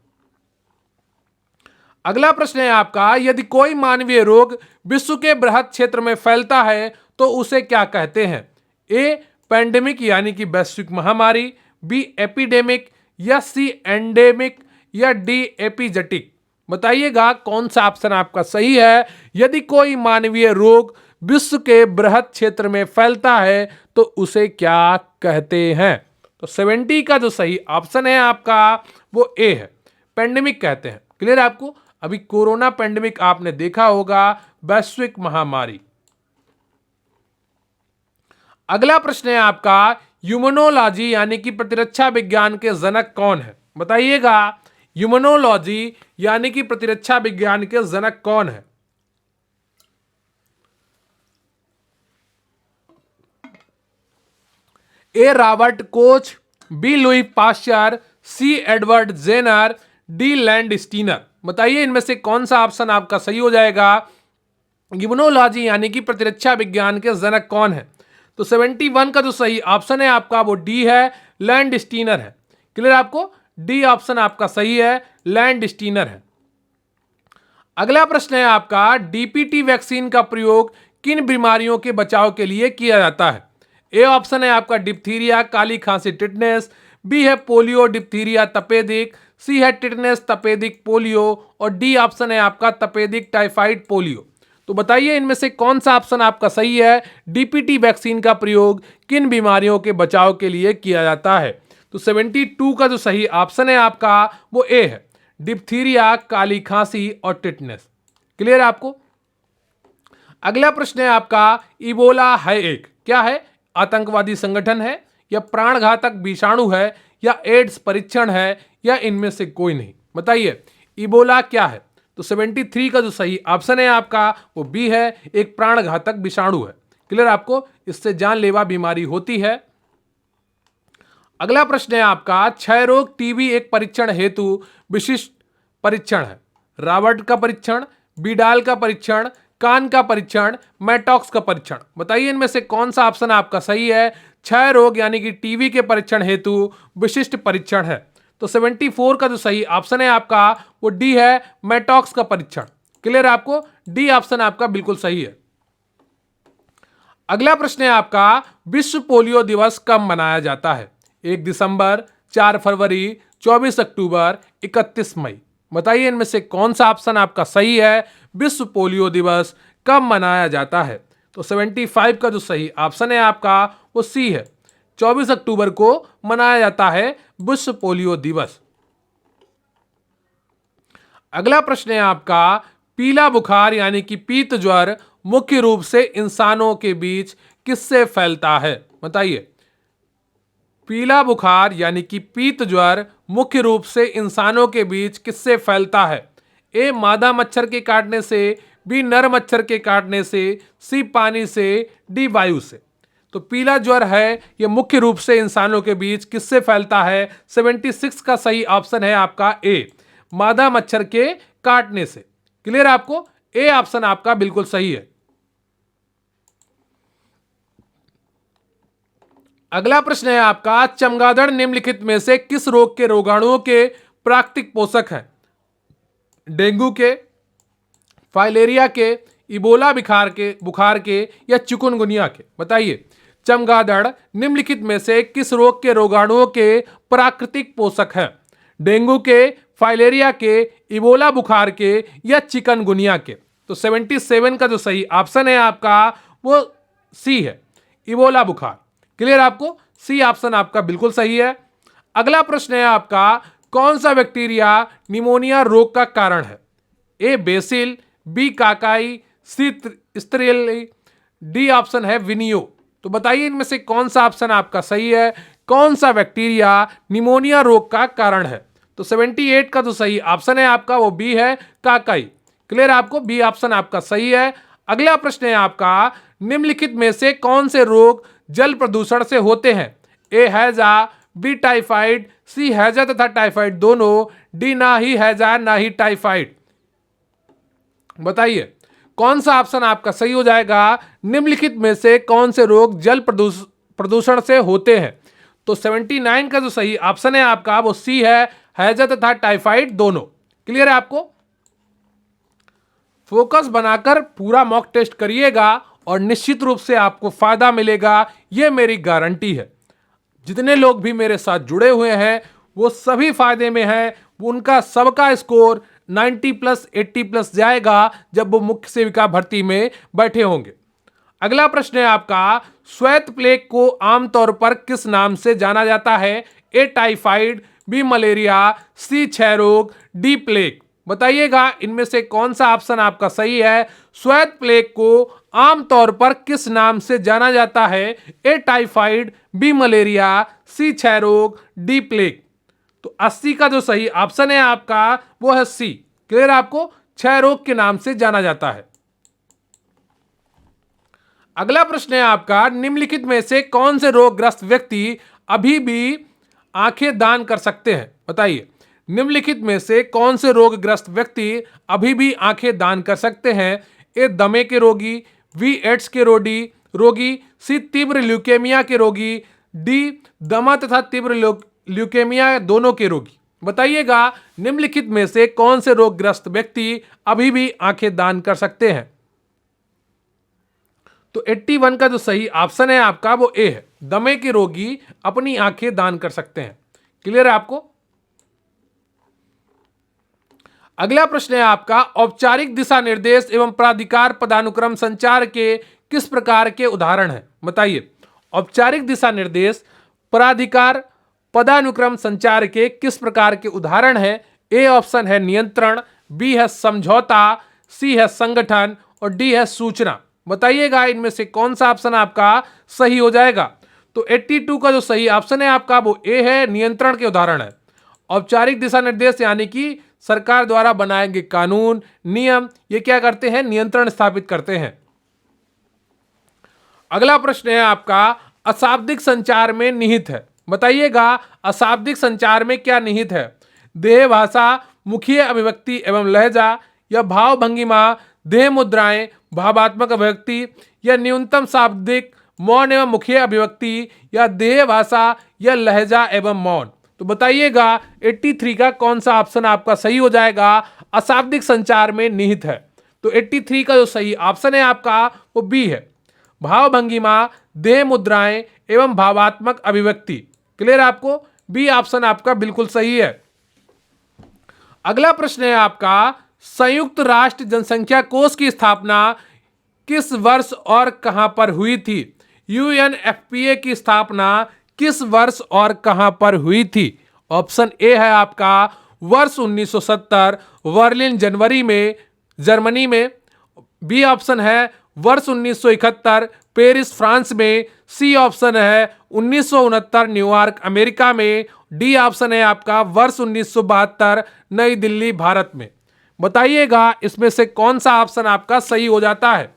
अगला प्रश्न है आपका, यदि कोई मानवीय रोग विश्व के बृहद क्षेत्र में फैलता है तो उसे क्या कहते हैं? ए पैंडेमिक यानी कि वैश्विक महामारी, बी एपिडेमिक, या सी एंडेमिक, या डी एपिजेटिक। बताइएगा कौन सा ऑप्शन आपका सही है? यदि कोई मानवीय रोग विश्व के बृहद क्षेत्र में फैलता है तो उसे क्या कहते हैं? तो 70 का जो सही ऑप्शन है आपका वो ए है, पैंडेमिक कहते हैं। क्लियर आपको? अभी कोरोना पैंडेमिक आपने देखा होगा, वैश्विक महामारी। अगला प्रश्न है आपका, ह्यूमनोलॉजी यानी कि प्रतिरक्षा विज्ञान के जनक कौन है? बताइएगा। ह्यूमनोलॉजी यानी कि प्रतिरक्षा विज्ञान के जनक कौन है? A Robert Koch, B Louis Pasteur, C Edward Jenner, D Landsteiner. बताइए इनमें से कौन सा ऑप्शन आपका सही हो जाएगा? इम्यूनोलॉजी यानी कि प्रतिरक्षा विज्ञान के जनक कौन है? तो 71 का जो सही ऑप्शन है आपका वो डी है, लैंड स्टीनर है। क्लियर आपको? डी ऑप्शन आपका सही है, लैंड स्टीनर है। अगला प्रश्न है आपका, डीपीटी वैक्सीन का प्रयोग किन बीमारियों के बचाव के लिए किया जाता है? ए ऑप्शन है आपका डिप्थीरिया, काली खांसी, टिटनेस। बी है पोलियो, डिप्थीरिया, तपेदिक। सी है टिटनेस, तपेदिक, पोलियो। और डी ऑप्शन है आपका तपेदिक, टाइफाइड, पोलियो। तो बताइए इनमें से कौन सा ऑप्शन आपका सही है। डीपीटी वैक्सीन का प्रयोग किन बीमारियों के बचाव के लिए किया जाता है। तो 72 का जो सही ऑप्शन है आपका वो ए है, डिप्थीरिया, काली खांसी और टिटनेस। क्लियर है आपको। अगला प्रश्न है आपका, इबोला है एक क्या है, आतंकवादी संगठन है या प्राणघातक विषाणु है या एड्स परीक्षण है या इनमें से कोई नहीं। बताइए इबोला क्या है। तो 73 का जो सही ऑप्शन है आपका वो बी है, एक प्राणघातक विषाणु है। क्लियर आपको, इससे जानलेवा बीमारी होती है। अगला प्रश्न है आपका, क्षय रोग टीबी एक परीक्षण हेतु विशिष्ट परीक्षण है। रॉबर्ट का परीक्षण, बिडाल का परीक्षण, कान का परीक्षण, मैटॉक्स का परीक्षण। बताइए इनमें से कौन सा ऑप्शन आपका सही है। क्षय रोग यानी कि टीबी के परीक्षण हेतु विशिष्ट परीक्षण है। तो 74 का जो सही ऑप्शन है आपका वो डी है, मैटॉक्स का परीक्षण। क्लियर है आपको, डी ऑप्शन आपका बिल्कुल सही है। अगला प्रश्न है आपका, विश्व पोलियो दिवस कब मनाया जाता है। 1 दिसंबर, 4 फरवरी, 24 अक्टूबर, 31 मई। बताइए इनमें से कौन सा ऑप्शन आपका सही है। विश्व पोलियो दिवस कब मनाया जाता है। तो 75 का जो सही ऑप्शन है आपका वो सी है, 24 अक्टूबर को मनाया जाता है विश्व पोलियो दिवस। अगला प्रश्न है आपका, पीला बुखार यानी कि पीत ज्वर मुख्य रूप से इंसानों के बीच किससे फैलता है। बताइए पीला बुखार यानी कि पीत ज्वर मुख्य रूप से इंसानों के बीच किससे फैलता है। ए मादा मच्छर के काटने से, बी नर मच्छर के काटने से, सी पानी से, डी वायु से। तो पीला ज्वर है ये मुख्य रूप से इंसानों के बीच किससे फैलता है। 76 का सही ऑप्शन है आपका ए, मादा मच्छर के काटने से। क्लियर आपको, ए ऑप्शन आपका बिल्कुल सही है। अगला प्रश्न है आपका, चमगादड़ निम्नलिखित में से किस रोग के रोगाणुओं के प्राकृतिक पोषक हैं। डेंगू के, फाइलेरिया के, इबोला बुखार के या चिकुनगुनिया के। बताइए चमगादड़ निम्नलिखित में से किस रोग के रोगाणुओं के प्राकृतिक पोषक हैं। डेंगू के, फाइलेरिया के, इबोला बुखार के या चिकनगुनिया के। तो 77 का जो सही ऑप्शन है आपका वो सी है, इबोला बुखार। क्लियर आपको, सी ऑप्शन आपका बिल्कुल सही है। अगला प्रश्न है आपका, कौन सा बैक्टीरिया निमोनिया रोग का कारण है। ए बेसिल, बी काकाई, सी स्टेरिली, डी ऑप्शन है विनियो। तो बताइए इनमें से कौन सा ऑप्शन आपका सही है, कौन सा बैक्टीरिया निमोनिया रोग का कारण है। तो 78 का जो सही ऑप्शन है आपका वो बी है, काकाई। क्लियर आपको, बी ऑप्शन आपका सही है। अगला प्रश्न है आपका, निम्नलिखित में से कौन से रोग जल प्रदूषण से होते हैं। ए हैजा, बी टाइफाइड, सी हैजा तथा टाइफाइड दोनों, डी ना ही हैजा ना ही टाइफाइड। बताइए कौन सा ऑप्शन आपका सही हो जाएगा। निम्नलिखित में से कौन से रोग जल प्रदूषण से होते हैं। तो 79 का जो सही ऑप्शन है आपका वो सी है, हैजा तथा टाइफाइड दोनों। क्लियर है आपको। फोकस बनाकर पूरा मॉक टेस्ट करिएगा और निश्चित रूप से आपको फायदा मिलेगा, यह मेरी गारंटी है। जितने लोग भी मेरे साथ जुड़े हुए हैं वो सभी फायदे में हैं। उनका सबका स्कोर 90 प्लस 80 प्लस जाएगा जब वो मुख्य सेविका भर्ती में बैठे होंगे। अगला प्रश्न है आपका, श्वेत प्लेग को आमतौर पर किस नाम से जाना जाता है। ए टाइफाइड, बी मलेरिया, सी क्षय रोग, डी प्लेग। बताइएगा इनमें से कौन सा ऑप्शन आपका सही है। श्वेत प्लेग को आमतौर पर किस नाम से जाना जाता है। ए टाइफाइड, बी मलेरिया, सी क्षय रोग, डी प्लेग। तो 80 का जो सही ऑप्शन है आपका वो है सी। क्लियर आपको, क्षय रोग के नाम से जाना जाता है। अगला प्रश्न है आपका, निम्नलिखित में से कौन से रोगग्रस्त व्यक्ति अभी भी आंखें दान कर सकते हैं। बताइए निम्नलिखित में से कौन से रोगग्रस्त व्यक्ति अभी भी आंखें दान कर सकते हैं। ए दमे के रोगी, बी एड्स के रोगी, सी तीव्र ल्यूकेमिया के रोगी, डी दमा तथा तीव्र ल्यूकेमिया दोनों के रोगी। बताइएगा निम्नलिखित में से कौन से रोगग्रस्त व्यक्ति अभी भी आंखें दान कर सकते हैं। तो 81 का जो सही ऑप्शन है आपका वो ए है, दमे के रोगी अपनी आंखें दान कर सकते हैं। क्लियर है आपको? अगला प्रश्न है आपका, औपचारिक दिशा निर्देश एवं प्राधिकार पदानुक्रम संचार के किस प्रकार के उदाहरण हैं? बताइए। औपचारिक दिशा निर्देश प्राधिकार पदानुक्रम संचार के किस प्रकार के उदाहरण हैं? ए ऑप्शन है नियंत्रण, बी है समझौता, सी है संगठन और डी है सूचना। बताइएगा इनमें से कौन सा ऑप्शन आपका सही हो जाएगा। तो 82 का जो सही ऑप्शन है आपका वो ए है, नियंत्रण के उदाहरण है। औपचारिक दिशा निर्देश यानी कि सरकार द्वारा बनाए गए कानून नियम, ये क्या करते हैं? नियंत्रण स्थापित करते हैं। अगला प्रश्न है आपका, अशाब्दिक संचार में निहित है। बताइएगा अशाब्दिक संचार में क्या निहित है? देह भाषा, मुखीय अभिव्यक्ति एवं लहजा, या भाव भंगिमा, देह मुद्राएं, भावात्मक अभिव्यक्ति, या न्यूनतम शाब्दिक मौन एवं मुखीय अभिव्यक्ति, या देह भाषा या लहजा एवं मौन। तो बताइएगा 83 का कौन सा ऑप्शन आपका सही हो जाएगा? अशाब्दिक संचार में निहित है। तो 83 का जो सही ऑप्शन है आपका वो बी है, भाव भंगिमा, देह मुद्राएं एवं भावात्मक अभिव्यक्ति। क्लियर आपको? बी ऑप्शन आपका बिल्कुल सही है। अगला प्रश्न है आपका, संयुक्त राष्ट्र जनसंख्या कोष की स्थापना किस वर्ष और कहां पर हुई थी? यूएनएफपीए की स्थापना किस वर्ष और कहां पर हुई थी? ऑप्शन ए है आपका वर्ष 1970 बर्लिन जर्मनी में। बी ऑप्शन है वर्ष 1971 पेरिस फ्रांस में। सी ऑप्शन है 1969 न्यूयॉर्क अमेरिका में। डी ऑप्शन है आपका वर्ष 1972 नई दिल्ली भारत में। बताइएगा इसमें से कौन सा ऑप्शन आपका सही हो जाता है।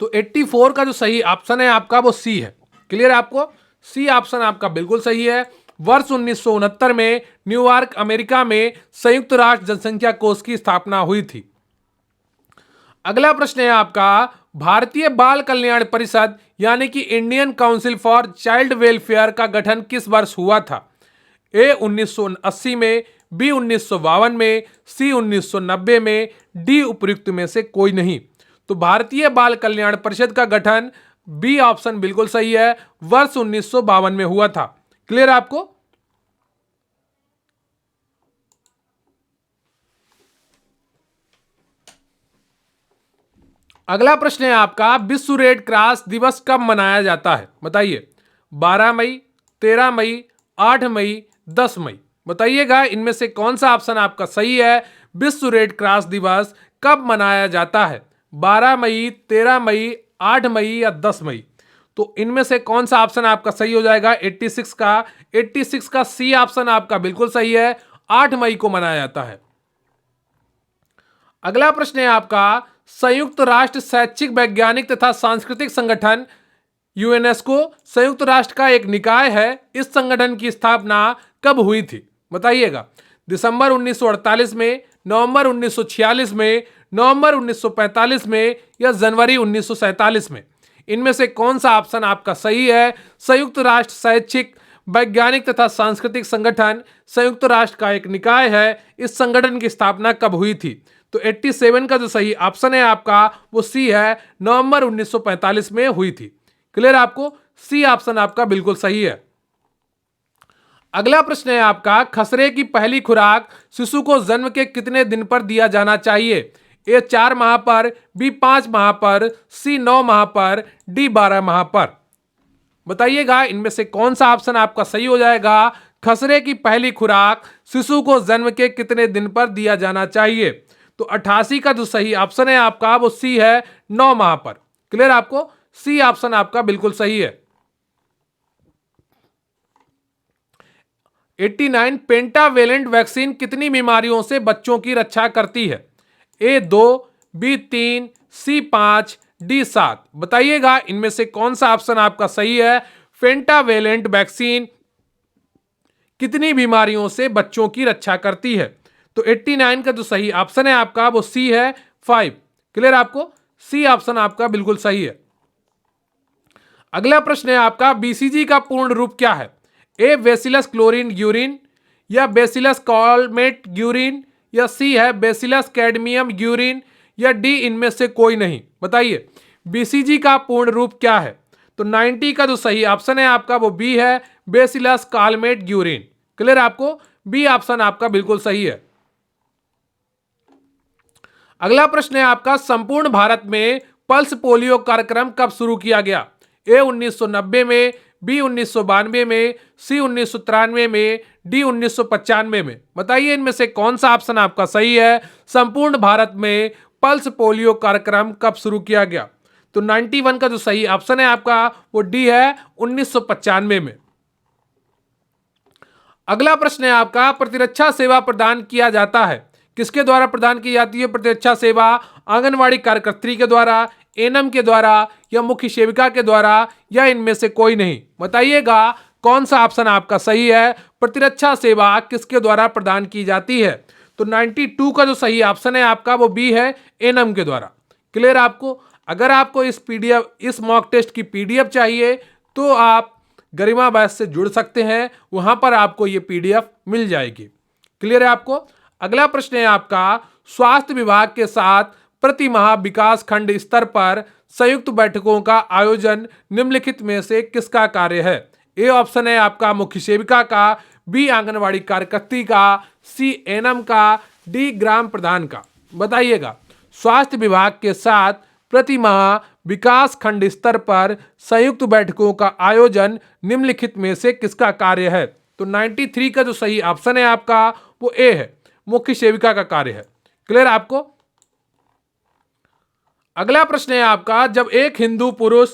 तो 84 का जो सही ऑप्शन है आपका वो सी है। क्लियर है आपको? सी ऑप्शन आपका बिल्कुल सही है। वर्ष 1969 में न्यूयॉर्क अमेरिका में संयुक्त राष्ट्र जनसंख्या कोष की स्थापना हुई थी। अगला प्रश्न है आपका, भारतीय बाल कल्याण परिषद यानी कि Indian council for child welfare का गठन किस वर्ष हुआ था? ए 1980 में, बी 1952 में, सी 1990 में, डी उपयुक्त में से कोई नहीं। तो भारतीय बाल कल्याण परिषद का गठन बी ऑप्शन बिल्कुल सही है, वर्ष 1952 में हुआ था। क्लियर आपको? अगला प्रश्न है आपका, विश्व रेड क्रॉस दिवस कब मनाया जाता है? बताइए। 12 मई, 13 मई, 8 मई, 10 मई। बताइएगा इनमें से कौन सा ऑप्शन आपका सही है। विश्व रेड क्रॉस दिवस कब मनाया जाता है? 12 मई, 13 मई, 8 मई या 10 मई। तो इनमें से कौन सा ऑप्शन आपका सही हो जाएगा? 86 का सी ऑप्शन आपका बिल्कुल सही है, 8 मई को मनाया जाता है। अगला प्रश्न है आपका, संयुक्त राष्ट्र शैक्षिक वैज्ञानिक तथा सांस्कृतिक संगठन यूनेस्को संयुक्त राष्ट्र का एक निकाय है। इस संगठन की स्थापना कब हुई थी? बताइएगा। दिसंबर 1948 में, नवंबर 1946 में, नवंबर 1945 में या जनवरी 1947 में। इनमें से कौन सा ऑप्शन आपका सही है? संयुक्त राष्ट्र शैक्षिक वैज्ञानिक तथा सांस्कृतिक संगठन संयुक्त राष्ट्र का एक निकाय है। इस संगठन की स्थापना कब हुई थी? तो 87 का जो सही ऑप्शन है आपका वो सी है, नवंबर 1945 में हुई थी। क्लियर आपको? सी ऑप्शन आपका बिल्कुल सही है। अगला प्रश्न है आपका, खसरे की पहली खुराक शिशु को जन्म के कितने दिन पर दिया जाना चाहिए? ए 4 माह पर, बी 5 माह पर, सी 9 माह पर, डी 12 माह पर। बताइएगा इनमें से कौन सा ऑप्शन आपका सही हो जाएगा। खसरे की पहली खुराक शिशु को जन्म के कितने दिन पर दिया जाना चाहिए? तो 88 का जो सही ऑप्शन है आपका वो सी है, 9 माह पर। क्लियर आपको? सी ऑप्शन आपका बिल्कुल सही है। 89 पेंटावेलेंट वैक्सीन कितनी बीमारियों से बच्चों की रक्षा करती है? ए 2, बी 3, सी 5, डी 7। बताइएगा इनमें से कौन सा ऑप्शन आपका सही है। पेंटावेलेंट वैक्सीन कितनी बीमारियों से बच्चों की रक्षा करती है? तो 89 का जो सही ऑप्शन है आपका वो सी है, 5। क्लियर आपको? सी ऑप्शन आपका बिल्कुल सही है। अगला प्रश्न है आपका, बीसीजी का पूर्ण रूप क्या है? ए बेसिलस क्लोरीन यूरिन, या बेसिलस कॉलमेट ग्यूरिन, या सी है बेसिलस कैडमियम ग्यूरिन, या डी इनमें से कोई नहीं। बताइए बीसीजी का पूर्ण रूप क्या है? तो 90 का जो सही ऑप्शन है आपका वो बी है, बेसिलस कॉलमेट ग्यूरिन। क्लियर आपको? बी ऑप्शन आपका बिल्कुल सही है। अगला प्रश्न है आपका, संपूर्ण भारत में पल्स पोलियो कार्यक्रम कब शुरू किया गया? ए 1990 में, बी 1992 में, सी 1993 में, डी 1995 में। बताइए इनमें से कौन सा ऑप्शन आपका सही है? संपूर्ण भारत में पल्स पोलियो कार्यक्रम कब शुरू किया गया? तो 91 का जो सही ऑप्शन है आपका वो डी है, 1995 में। अगला प्रश्न है आपका, प्रतिरक्षा सेवा प्रदान किया जाता है, किसके द्वारा प्रदान की जाती है प्रतिरक्षा सेवा? आंगनवाड़ी कार्यकर्त्री के द्वारा, एनएम के द्वारा, या मुख्य सेविका के द्वारा, या इनमें से कोई नहीं। बताइएगा कौन सा ऑप्शन आपका सही है? प्रतिरक्षा सेवा किसके द्वारा प्रदान की जाती है? तो 92 का जो सही ऑप्शन है आपका वो बी है, एनएम के द्वारा। क्लियर आपको? अगर आपको इस पीडीएफ, इस मॉक टेस्ट की पीडीएफ चाहिए तो आप गरिमा बैच से जुड़ सकते हैं, वहां पर आपको ये पीडीएफ मिल जाएगी। क्लियर है आपको? अगला प्रश्न है आपका, स्वास्थ्य विभाग के साथ प्रति माह विकास खंड स्तर पर संयुक्त बैठकों का आयोजन निम्नलिखित में से किसका कार्य है? ए ऑप्शन है आपका मुख्य सेविका का, बी आंगनवाड़ी कार्यकर्त्री का, सी एनएम का, डी ग्राम प्रधान का। बताइएगा स्वास्थ्य विभाग के साथ प्रति माह विकास खंड स्तर पर संयुक्त बैठकों का आयोजन निम्नलिखित में से किसका कार्य है? तो 93 का जो सही ऑप्शन है आपका वो ए है, मुख्य सेविका का कार्य है। क्लियर आपको? अगला प्रश्न है आपका, जब एक हिंदू पुरुष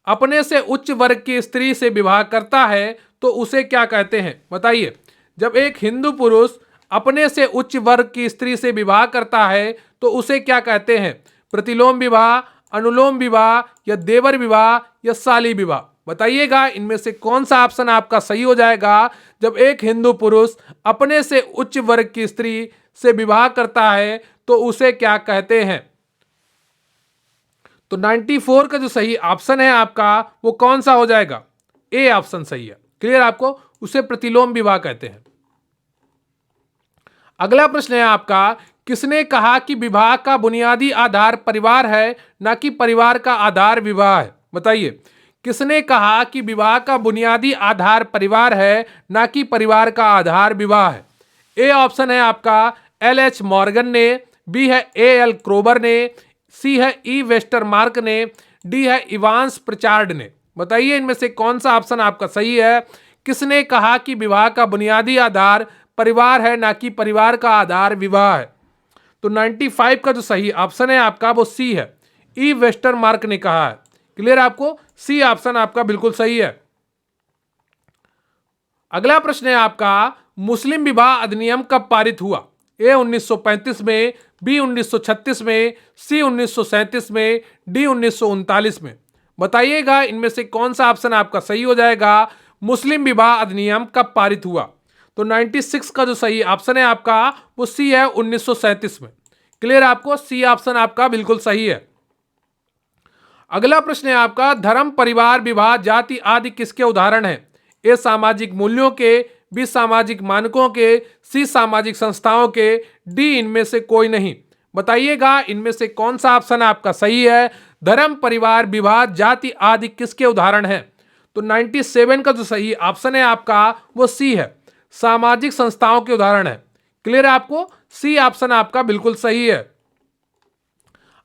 अपने से उच्च वर्ग की स्त्री से विवाह करता है तो उसे क्या कहते हैं? बताइए जब एक हिंदू पुरुष अपने से उच्च वर्ग की स्त्री से विवाह करता है तो उसे क्या कहते हैं? प्रतिलोम विवाह, अनुलोम विवाह, या देवर विवाह, या साली विवाह। बताइएगा इनमें से कौन सा ऑप्शन आपका सही हो जाएगा? जब एक हिंदू पुरुष अपने से उच्च वर्ग की स्त्री से विवाह करता है तो उसे क्या कहते हैं? तो 94 का जो सही ऑप्शन है आपका वो कौन सा हो जाएगा? ए ऑप्शन सही है। क्लियर आपको? उसे प्रतिलोम विवाह कहते हैं। अगला प्रश्न है आपका, किसने कहा कि विवाह का बुनियादी आधार परिवार है ना कि परिवार का आधार विवाह है? बताइए किसने कहा कि विवाह का बुनियादी आधार परिवार है ना कि परिवार का आधार विवाह है? ए ऑप्शन है आपका एल एच मॉर्गन ने, बी है ए एल क्रोबर ने, सी है ई वेस्टरमार्क ने, डी है इवांस प्रचार्ड ने। बताइए इनमें से कौन सा ऑप्शन आपका सही है? किसने कहा कि विवाह का बुनियादी आधार परिवार है ना कि परिवार का आधार विवाह है? तो 95 का जो सही ऑप्शन है आपका वो सी है, ई वेस्टरमार्क ने कहा है। क्लियर आपको? सी ऑप्शन आपका बिल्कुल सही है। अगला प्रश्न है आपका, मुस्लिम विवाह अधिनियम कब पारित हुआ? ए 1935 में, बी 1936 में, सी 1937 में, डी 1939 में। बताइएगा इनमें से कौन सा ऑप्शन आपका सही हो जाएगा? मुस्लिम विवाह अधिनियम कब पारित हुआ? तो 96 का जो सही ऑप्शन है आपका वो सी है, 1937 में। क्लियर आपको? सी ऑप्शन आपका बिल्कुल सही है। अगला प्रश्न है आपका, धर्म, परिवार, विवाह, जाति आदि किसके उदाहरण हैं? ए सामाजिक मूल्यों के, बी सामाजिक मानकों के, सी सामाजिक संस्थाओं के, डी इनमें से कोई नहीं। बताइएगा इनमें से कौन सा ऑप्शन आपका सही है? धर्म, परिवार, विवाह, जाति आदि किसके उदाहरण हैं? तो 97 का जो सही ऑप्शन है आपका वो सी है, सामाजिक संस्थाओं के उदाहरण है। क्लियर है आपको? सी ऑप्शन आपका बिल्कुल सही है।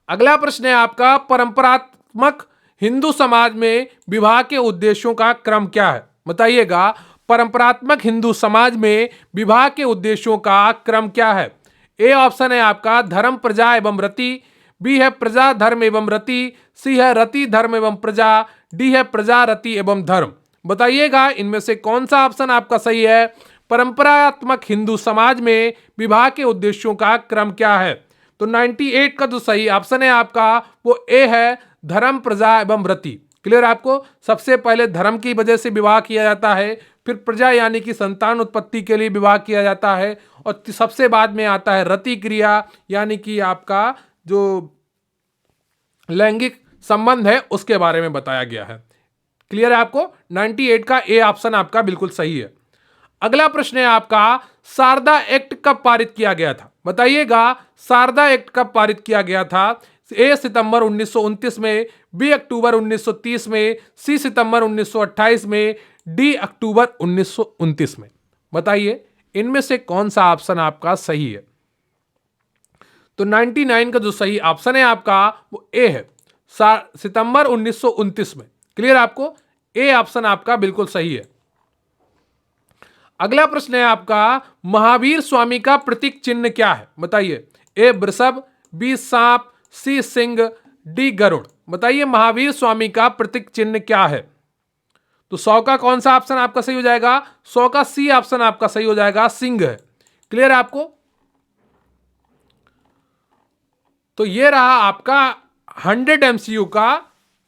अगला प्रश्न है आपका, परंपरात्मक हिंदू समाज में विवाह के उद्देश्यों का क्रम क्या है? बताइएगा परंपरात्मक हिंदू समाज में विवाह के उद्देश्यों का क्रम क्या है? ए ऑप्शन है आपका धर्म, प्रजा एवं रति, बी है प्रजा, धर्म एवं रति, सी है रति, धर्म एवं प्रजा, डी है प्रजा, रति एवं धर्म। बताइएगा इनमें से कौन सा ऑप्शन आपका सही है? परंपरात्मक हिंदू समाज में विवाह के उद्देश्यों का क्रम क्या है? तो 98 का जो सही ऑप्शन है आपका वो ए है, धर्म, प्रजा एवं रति। क्लियर आपको? सबसे पहले धर्म की वजह से विवाह किया जाता है, फिर प्रजा यानी कि संतान उत्पत्ति के लिए विवाह किया जाता है, और सबसे बाद में आता है रति क्रिया यानी कि आपका जो लैंगिक संबंध है उसके बारे में बताया गया है। क्लियर है आपको? 98 का ए ऑप्शन आपका बिल्कुल सही है। अगला प्रश्न है आपका, शारदा एक्ट कब पारित किया गया था? बताइएगा, शारदा एक्ट कब पारित किया गया था? ए सितंबर 1929 में, बी अक्टूबर 1930 में, सी सितंबर 1928 में, डी अक्टूबर 1929 में। बताइए इनमें से कौन सा ऑप्शन आपका सही है? तो 99 का जो सही ऑप्शन है आपका वो ए है, सितंबर 1929 में। क्लियर आपको? ए ऑप्शन आपका बिल्कुल सही है। अगला प्रश्न है आपका, महावीर स्वामी का प्रतीक चिन्ह क्या है? बताइए, ए वृषभ, बी सांप, सी सिंह, डी गरुड़। बताइए महावीर स्वामी का प्रतीक चिन्ह क्या है? तो 100 का कौन सा ऑप्शन आपका सही हो जाएगा? 100 का सी ऑप्शन आपका सही हो जाएगा, सिंह है। क्लियर है आपको? तो ये रहा आपका 100 MCQ का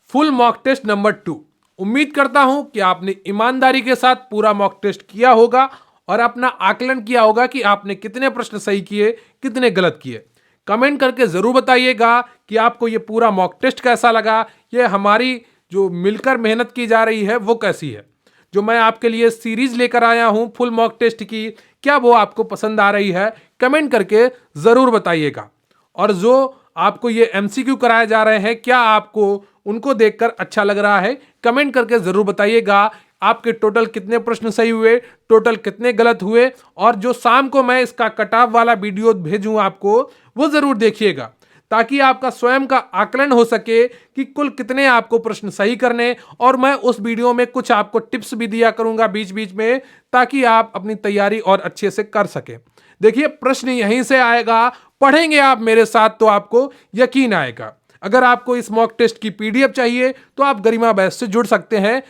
फुल मॉक टेस्ट नंबर 2। उम्मीद करता हूं कि आपने ईमानदारी के साथ पूरा मॉक टेस्ट किया होगा और अपना आकलन किया होगा कि आपने कितने प्रश्न सही किए, कितने गलत किए। कमेंट करके जरूर बताइएगा कि आपको ये पूरा मॉक टेस्ट कैसा लगा, ये हमारी जो मिलकर मेहनत की जा रही है वो कैसी है। जो मैं आपके लिए सीरीज लेकर आया हूं फुल मॉक टेस्ट की, क्या वो आपको पसंद आ रही है? कमेंट करके जरूर बताइएगा। और जो आपको ये MCQ कराए जा रहे हैं, क्या आपको उनको देखकर अच्छा लग रहा है? कमेंट करके जरूर बताइएगा। आपके टोटल कितने प्रश्न सही हुए, टोटल कितने गलत हुए, और जो शाम को मैं इसका कट ऑफ वाला वीडियो भेजूं आपको, वो जरूर देखिएगा ताकि आपका स्वयं का आकलन हो सके कि कुल कितने आपको प्रश्न सही करने। और मैं उस वीडियो में कुछ आपको टिप्स भी दिया करूंगा बीच बीच में, ताकि आप अपनी तैयारी और अच्छे से कर सकें। देखिए प्रश्न यहीं से आएगा, पढ़ेंगे आप मेरे साथ तो आपको यकीन आएगा। अगर आपको इस मॉक टेस्ट की PDF चाहिए तो आप गरिमा बैच से जुड़ सकते हैं,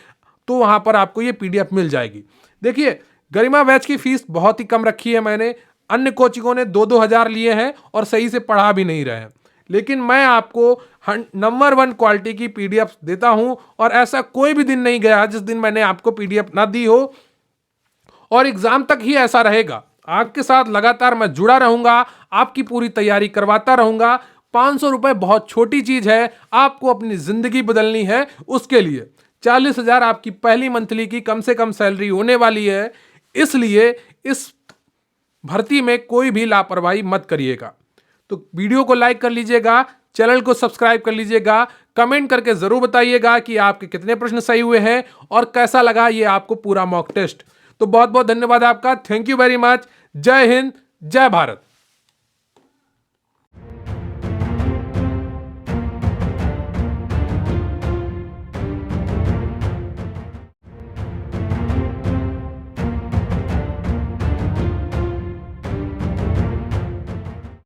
तो वहां पर आपको ये PDF मिल जाएगी। देखिए गरिमा बैच की फीस बहुत ही कम रखी है मैंने, अन्य कोचिंगों ने 2-2 हज़ार लिए हैं और सही से पढ़ा भी नहीं रहे हैं, लेकिन मैं आपको नंबर 1 क्वालिटी की PDF देता हूं। और ऐसा कोई भी दिन नहीं गया जिस दिन मैंने आपको PDF ना दी हो, और एग्जाम तक ही ऐसा रहेगा। आपके साथ लगातार मैं जुड़ा रहूंगा, आपकी पूरी तैयारी करवाता रहूंगा। 500 रुपए बहुत छोटी चीज है, आपको अपनी जिंदगी बदलनी है उसके लिए। 40,000 आपकी पहली मंथली की कम से कम सैलरी होने वाली है, इसलिए इस भर्ती में कोई भी लापरवाही मत करिएगा। तो वीडियो को लाइक कर लीजिएगा, चैनल को सब्सक्राइब कर लीजिएगा, कमेंट करके जरूर बताइएगा कि आपके कितने प्रश्न सही हुए हैं और कैसा लगा ये आपको पूरा मॉक टेस्ट। तो बहुत बहुत धन्यवाद आपका, थैंक यू वेरी मच। जय हिंद, जय भारत।